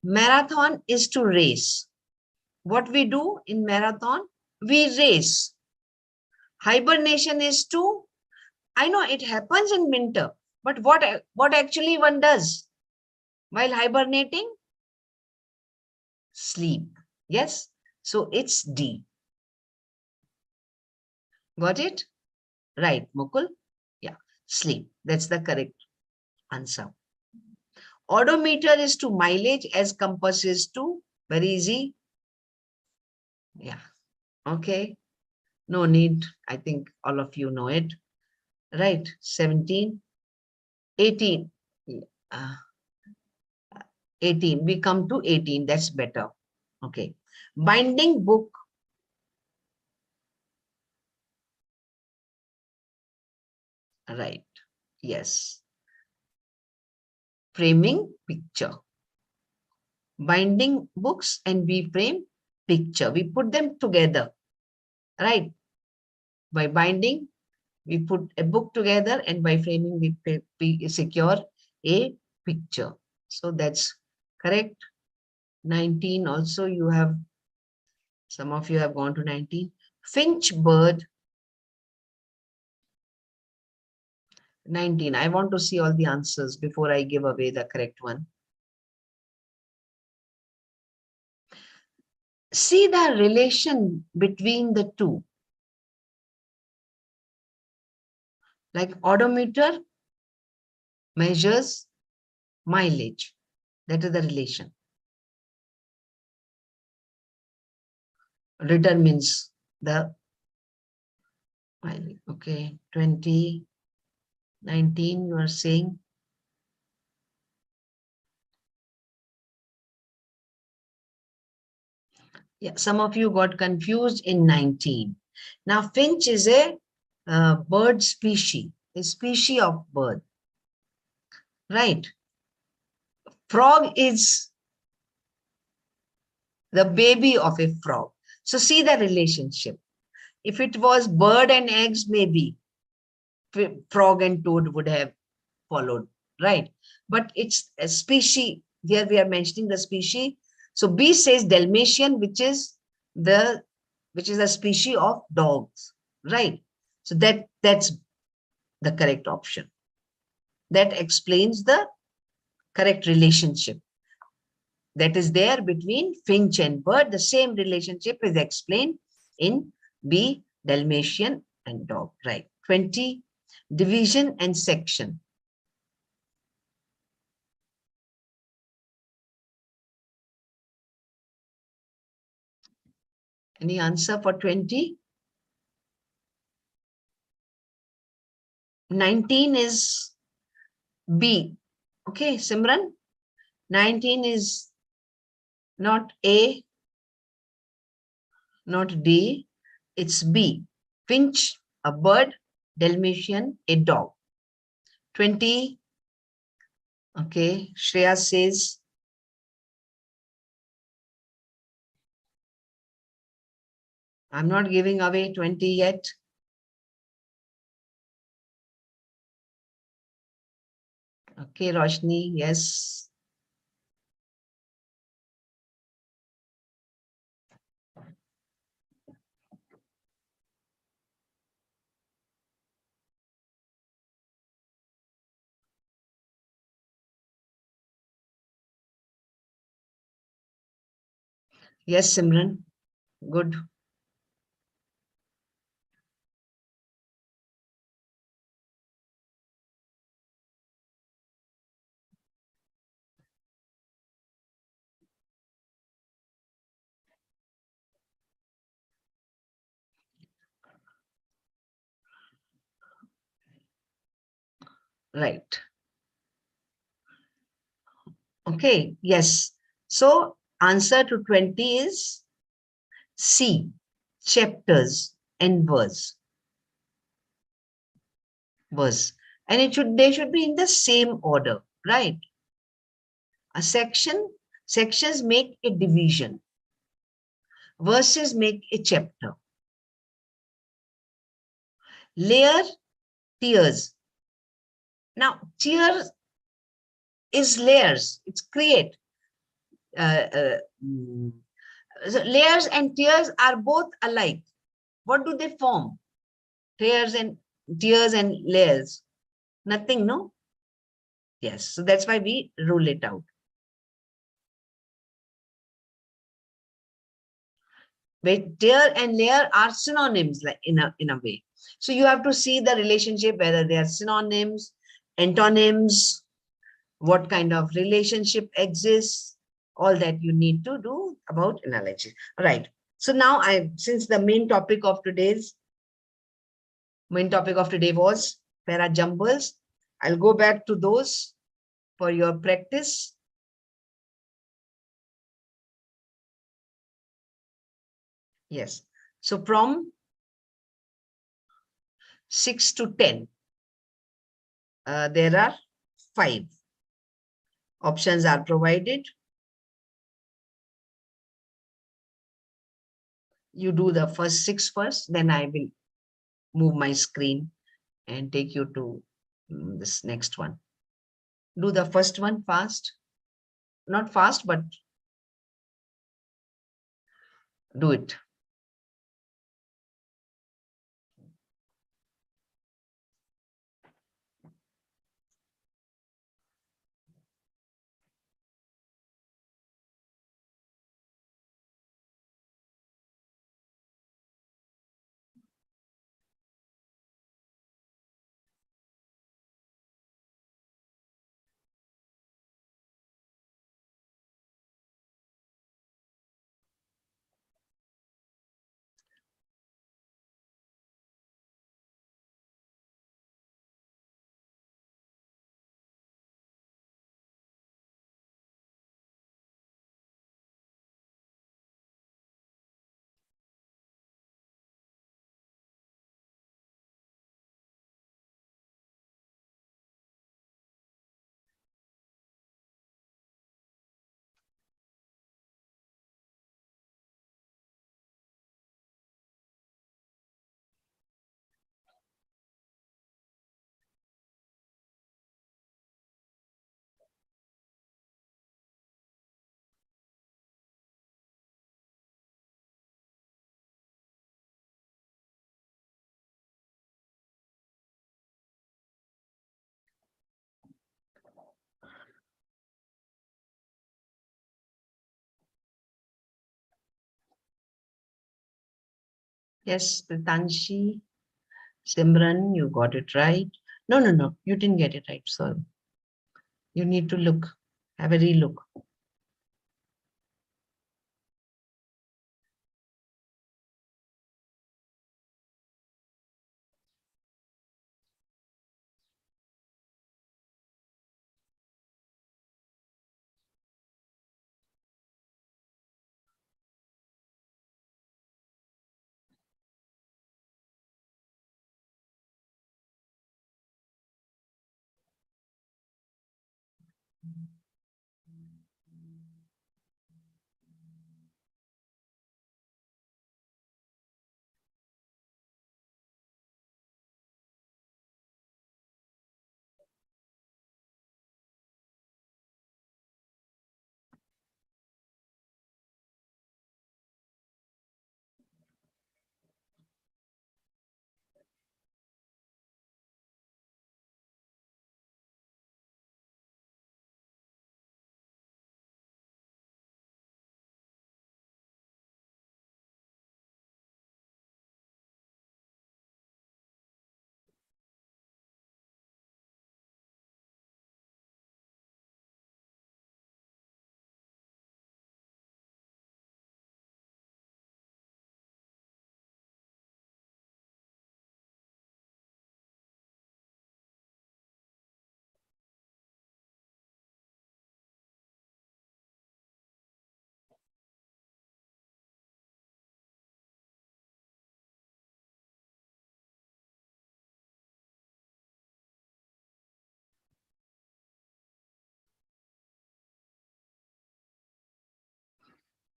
Marathon is to race. What we do in marathon? We race. Hibernation is to, I know it happens in winter, but what actually one does while hibernating? Sleep. Yes. So it's D. Got it? Right, Mukul? Yeah. Sleep. That's the correct answer. Odometer is to mileage as compass is to, very easy. Yeah. Okay. No need. I think all of you know it. Right. 17. 18. 18. We come to 18. That's better. Okay. Binding book. Right. Yes. Framing picture. binding books and we frame picture. We put them together, right? By binding, we put a book together, and by framing, we secure a picture. So that's correct. 19 also you have, some of you have gone to 19. Finch bird. 19. I want to see all the answers before I give away the correct one. See the relation between the two. Like odometer measures mileage. That is the relation. Determines the mileage. Okay, 20, 19, you are saying. Yeah, some of you got confused in 19. Now, finch is a bird species, a species of bird, right? Frog is the baby of a frog. So see the relationship. If it was bird and eggs, maybe frog and toad would have followed, right? But it's a species. Here we are mentioning the species. So B says Dalmatian, which is a species of dogs, right? So that's the correct option. That explains the correct relationship that is there between finch and bird. The same relationship is explained in B, Dalmatian and dog, right? 20, division and section. Any answer for 20? 19 is B. Okay, Simran? 19 is not A, not D, it's B. Finch, a bird, Dalmatian, a dog. 20, okay, Shreya says, I'm not giving away 20 yet. Okay, Roshni, yes. Yes, Simran, good. Right. Okay, yes. So answer to 20 is C, chapters and verse. Verse. And they should be in the same order, right? A sections make a division. Verses make a chapter. Layer, tiers. Now, tier is layers. It's create. So layers and tiers are both alike. What do they form? Tiers and layers. Nothing, no? Yes. So that's why we rule it out. But tier and layer are synonyms, like in a way. So you have to see the relationship, whether they are synonyms, antonyms, what kind of relationship exists, all that you need to do about analogy. All right. So now since the main topic of today was para jumbles, I'll go back to those for your practice. Yes. So from 6 to 10, there are 5 options are provided. you do the first 6 first, then I will move my screen and take you to this next one. Do the first one fast. Not fast, but do it. Yes, Pritanshi, Simran, you got it right. No, no, no, you didn't get it right. So you need to look, have a relook.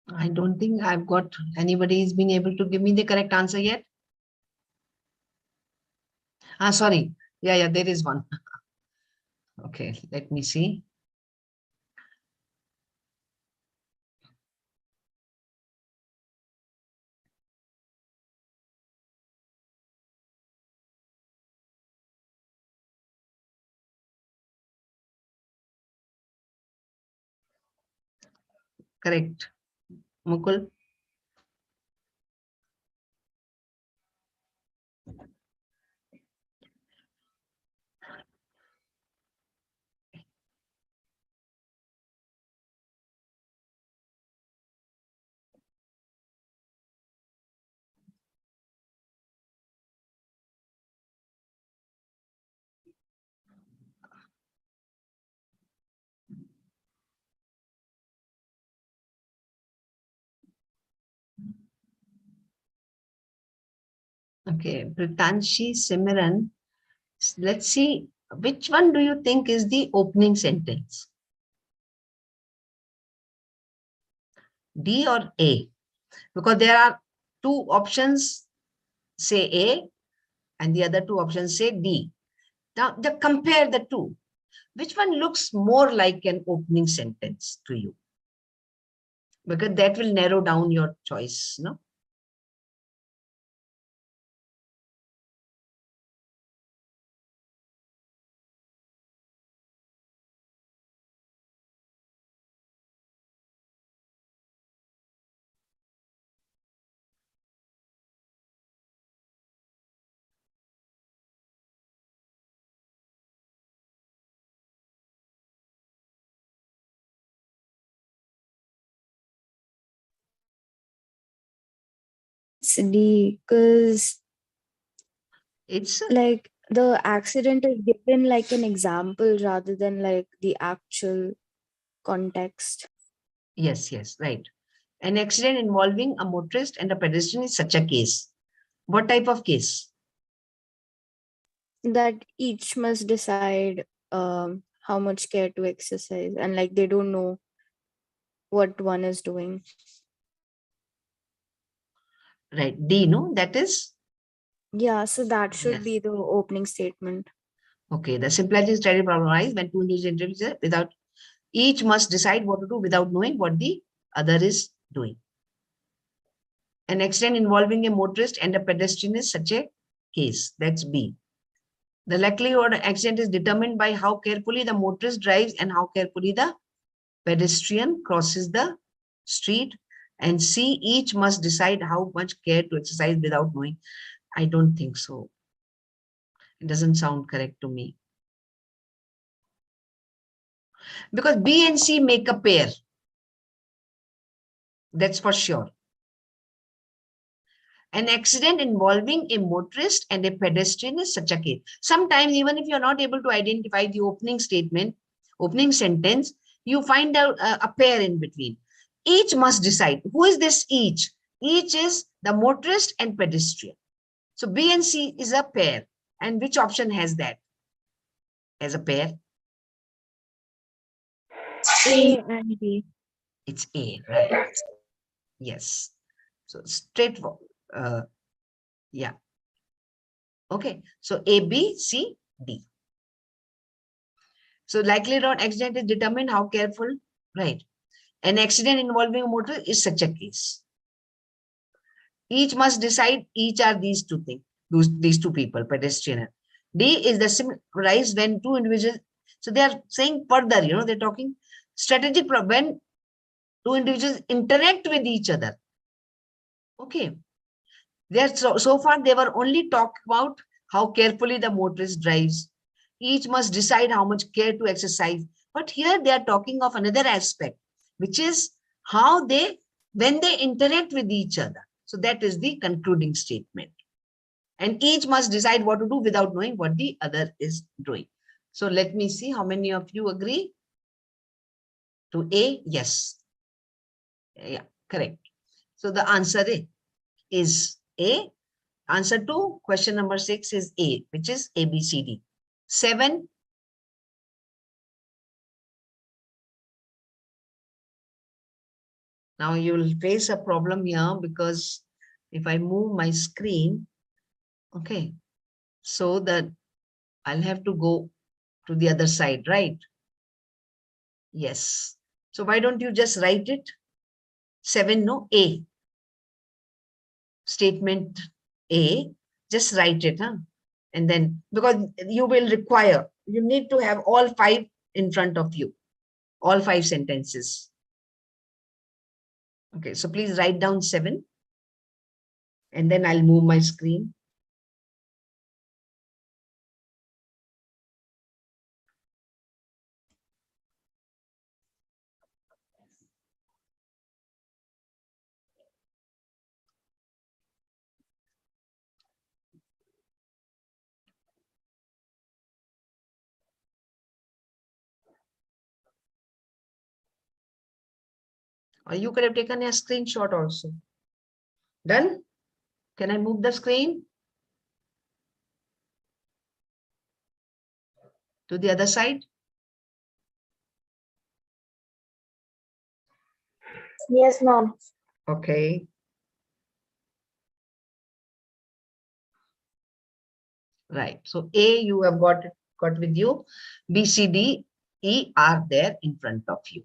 I don't think I've got anybody's been able to give me the correct answer yet. Ah, sorry. Yeah, yeah, there is one. Okay, let me see. Correct. Mukul. Okay, Pritanshi, Simran. Let's see, which one do you think is the opening sentence? D or A? Because there are two options say A and the other two options say D. Now, compare the two. Which one looks more like an opening sentence to you? Because that will narrow down your choice, no? It's D, because It's like the accident is given like an example rather than like the actual context. yes, right. An accident involving a motorist and a pedestrian is such a case. What type of case? That each must decide how much care to exercise, and like they don't know what one is doing. Right. D, no? That is? Yeah, so that should Yes. be the opening statement. Okay. The simplest study problem arises when two individuals without each must decide what to do without knowing what the other is doing. An accident involving a motorist and a pedestrian is such a case. That's B. The likelihood of accident is determined by how carefully the motorist drives and how carefully the pedestrian crosses the street. And C, each must decide how much care to exercise without knowing. I don't think so. It doesn't sound correct to me. Because B and C make a pair. That's for sure. An accident involving a motorist and a pedestrian is such a case. Sometimes, even if you're not able to identify the opening statement, opening sentence, you find out a pair in between. Each must decide. Who is this each? Each is the motorist and pedestrian. So B and C is a pair. And which option has that as a pair? A and B. It's A, right? Yes. So straightforward. Yeah. Okay. So A, B, C, D. So likelihood of accident is determined how careful, right? An accident involving a motor is such a case. Each must decide, each are these two things, these two people, pedestrian. D is the similarized when two individuals, so they are saying further, they're talking strategic when two individuals interact with each other. Okay. So far they were only talking about how carefully the motorist drives. Each must decide how much care to exercise. But here they are talking of another aspect, which is how when they interact with each other. So that is the concluding statement. And each must decide what to do without knowing what the other is doing. So let me see how many of you agree to A. Yes. Yeah, correct. So the answer is A. Answer to question number 6 is A, which is ABCD. 7. Now you will face a problem here because if I move my screen, okay, so that I'll have to go to the other side, right? Yes. So why don't you just write it? 7, no, A. Statement A, just write it, huh? And then, because you will require, you need to have all 5 in front of you, all 5 sentences. Okay, so please write down 7. And then I'll move my screen. Or you could have taken a screenshot also. Done? Can I move the screen to the other side? Yes, ma'am. Okay. Right. So A, you have got with you. B, C, D, E are there in front of you.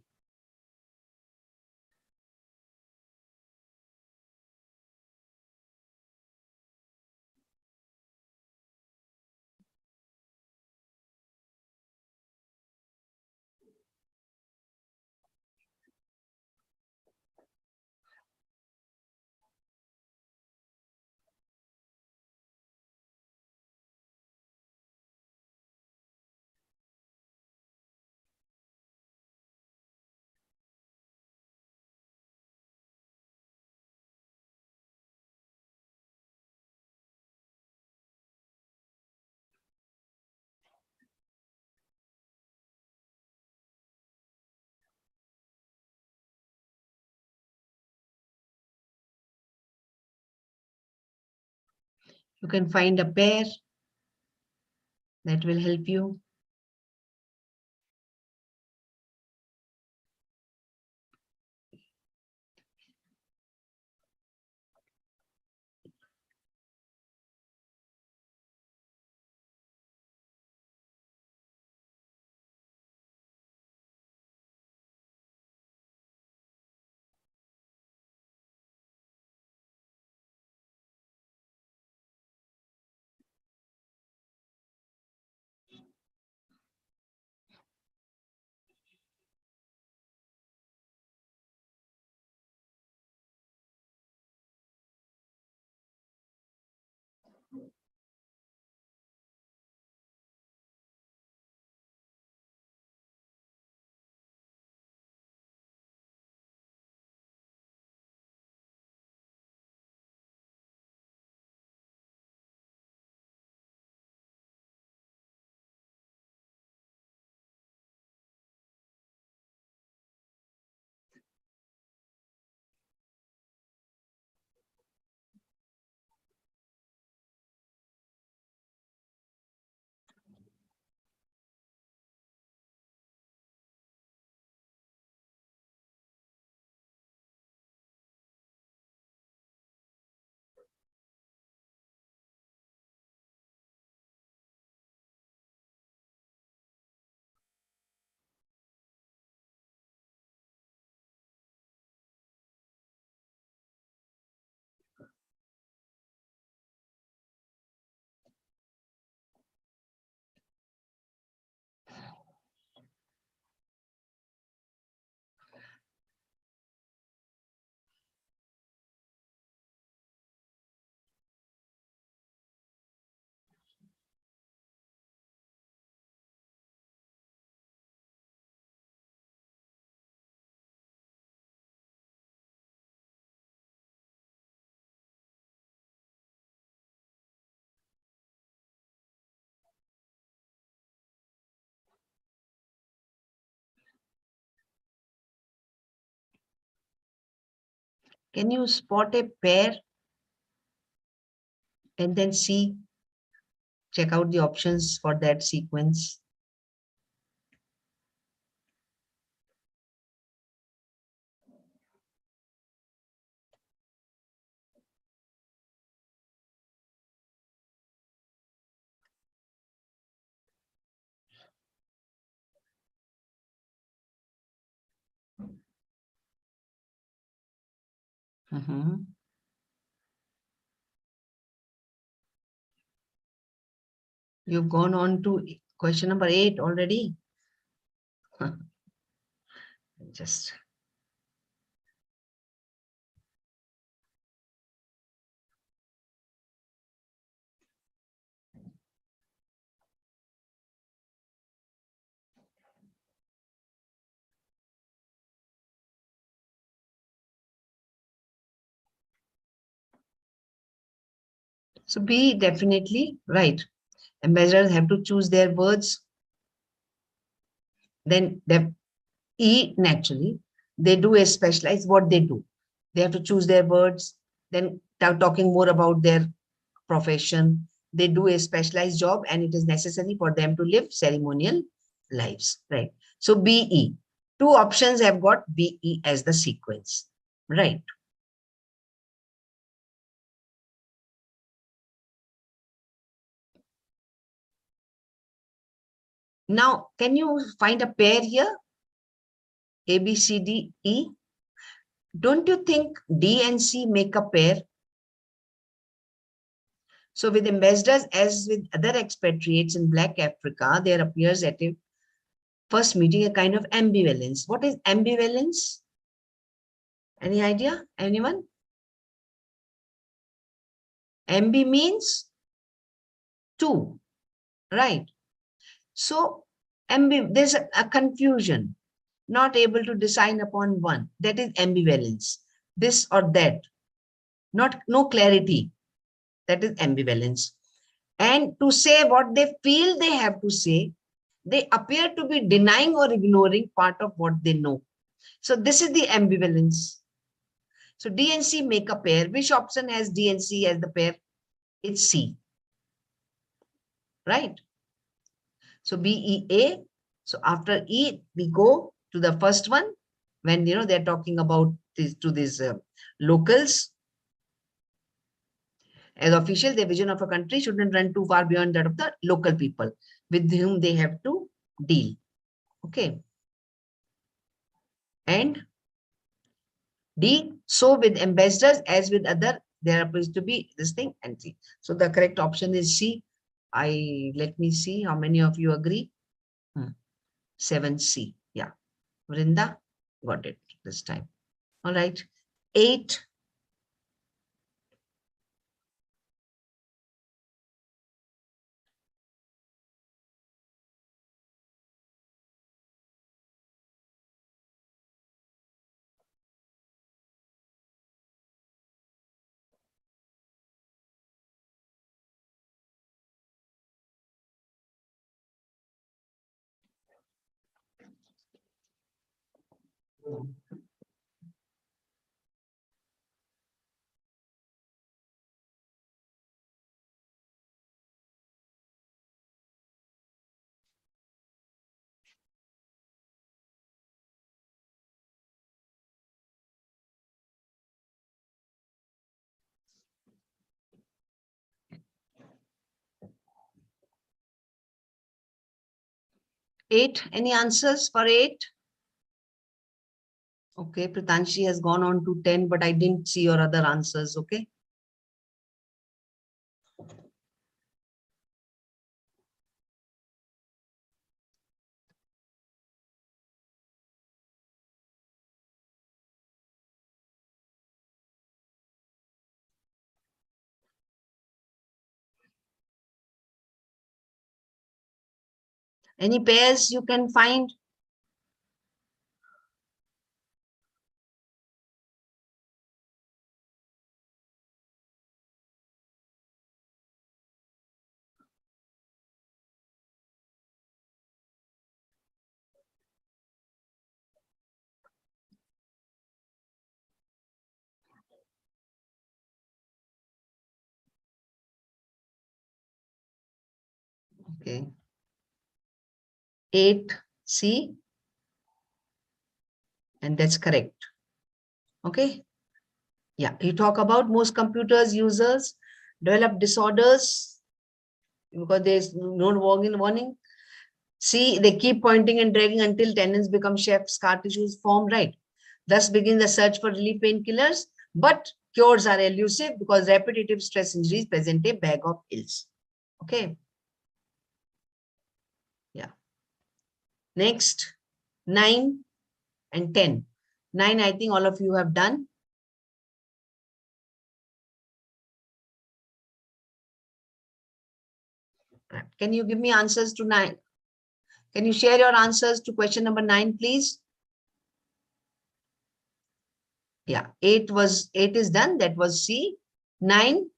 You can find a pair that will help you. Can you spot a pair and then see, check out the options for that sequence? Mhm. You've gone on to question number 8 already. Just so B, definitely right. Ambassadors have to choose their words. Then the E, naturally, they do a specialized what they do. They have to choose their words. Then talking more about their profession. They do a specialized job and it is necessary for them to live ceremonial lives, right? So BE, two options have got BE as the sequence, right? Now, can you find a pair here? A, B, C, D, E. Don't you think D and C make a pair? So with ambassadors, as with other expatriates in Black Africa, there appears at a first meeting a kind of ambivalence. What is ambivalence? Any idea? Anyone? Ambi means two, right? So there's a confusion, not able to decide upon one. That is ambivalence. This or that, no clarity. That is ambivalence. And to say what they feel they have to say, they appear to be denying or ignoring part of what they know. So this is the ambivalence. So D and C make a pair. Which option has D and C as the pair? It's C, right? So B, E, A. So after E, we go to the first one when, they're talking about these locals. As official, the vision of a country shouldn't run too far beyond that of the local people with whom they have to deal. Okay. And D, so with ambassadors, as with other, there appears to be this thing and C. So the correct option is C. Let me see how many of you agree. 7C. Yeah. Vrinda got it this time. All right. 8. Eight. Any answers for 8? Okay, Pritanshi has gone on to 10, but I didn't see your other answers. Okay. Any pairs you can find? Okay. 8C. And that's correct. Okay. Yeah. You talk about most computers users develop disorders because there's no warning. See, they keep pointing and dragging until tendons become chef, scar tissues form, right? Thus begins the search for relief painkillers, but cures are elusive because repetitive stress injuries present a bag of ills. Okay. Yeah. Next, 9 and 10. 9, I think all of you have done. Can you give me answers to 9? Can you share your answers to question number 9, please? Yeah, 8 is done. That was C. 9.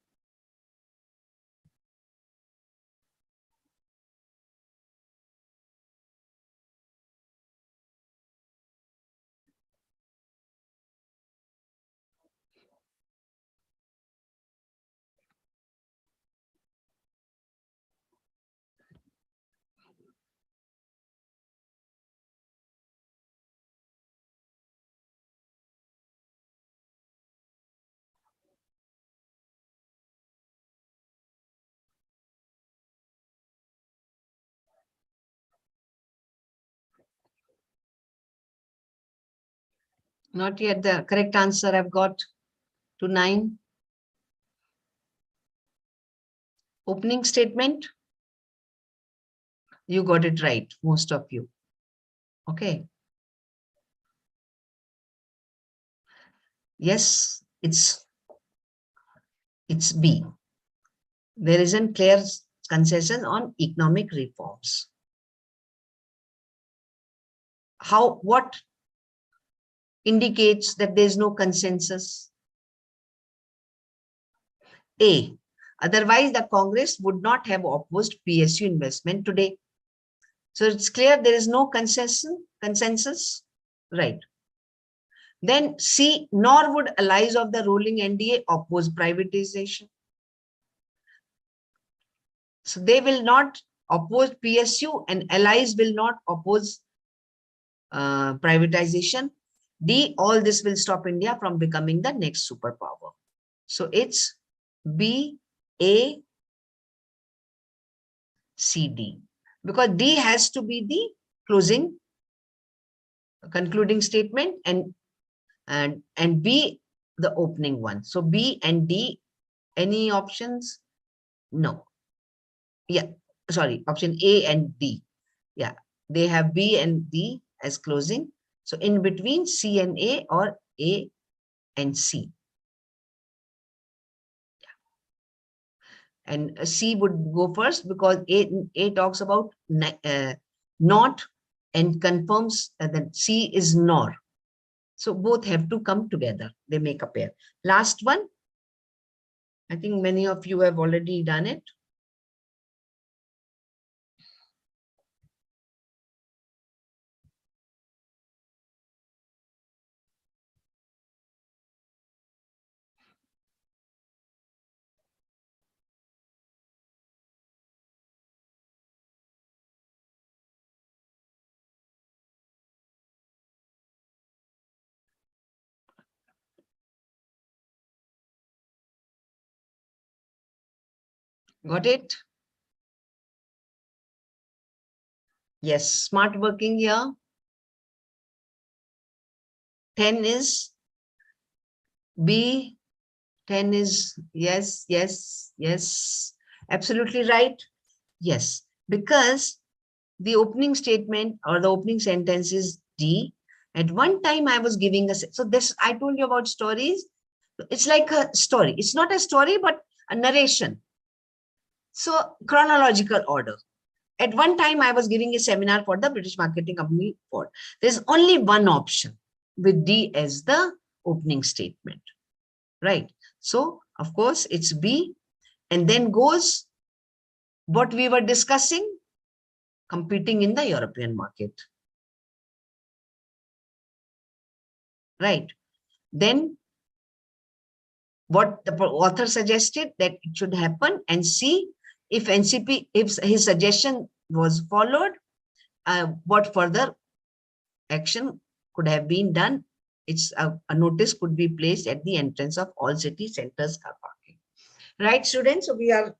Not yet. The correct answer I've got to 9. Opening statement. You got it right, most of you. Okay. Yes, it's B. There isn't clear consensus on economic reforms. What indicates that there is no consensus? A. Otherwise, the Congress would not have opposed PSU investment today. So it's clear there is no consensus. Right. Then C. Nor would allies of the ruling NDA oppose privatization. So they will not oppose PSU and allies will not oppose privatization. D. All this will stop India from becoming the next superpower. So it's B, A, C, D. Because D has to be the concluding statement and B the opening one. So B and D, any options? No. Yeah, sorry, option A and D. Yeah, they have B and D as closing. So in between C and A or A and C. And C would go first because A talks about not and confirms that C is nor. So both have to come together. They make a pair. Last one. I think many of you have already done it. Got it? Yes, smart working here. 10 is B. 10 is yes, yes, yes. Absolutely right. Yes, because the opening statement or the opening sentence is D. At one time I was giving so this, I told you about stories. It's like a story. It's not a story, but a narration. So chronological order. At one time I was giving a seminar for the British marketing company Ford. There's only one option with D as the opening statement, right? So of course it's B, and then goes what we were discussing, competing in the European market. Right. Then what the author suggested that it should happen, and see if NCP, if his suggestion was followed, what further action could have been done. It's a notice could be placed at the entrance of all city centers car parking. Right, students? So we are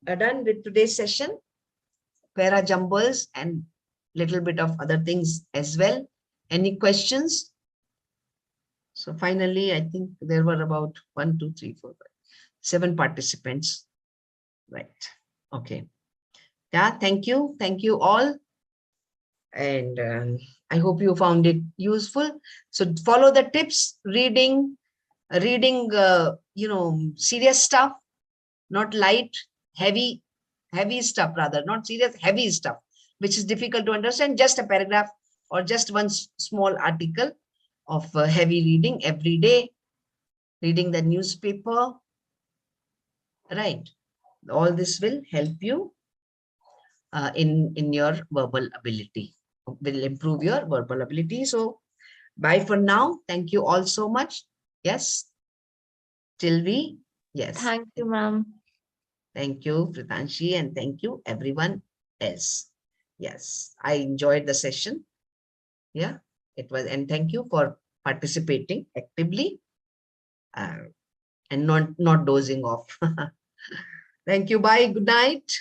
done with today's session. Para jumbles and little bit of other things as well. Any questions? So finally, I think there were about 1, 2, 3, 4, 5, 7 participants. Right. Okay. Yeah, thank you. Thank you all. And I hope you found it useful. So follow the tips, reading, serious stuff, not light, heavy stuff rather, not serious, heavy stuff, which is difficult to understand. Just a paragraph or just one small article of heavy reading every day, reading the newspaper, right? All this will help you in your verbal ability, will improve your verbal ability. So bye for now. Thank you all so much. Yes. Till we, yes. Thank you, ma'am. Thank you, Pritanshi, and thank you everyone else. Yes, I enjoyed the session. Yeah, it was, and thank you for participating actively and not dozing off. Thank you. Bye. Good night.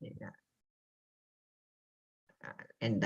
Yeah.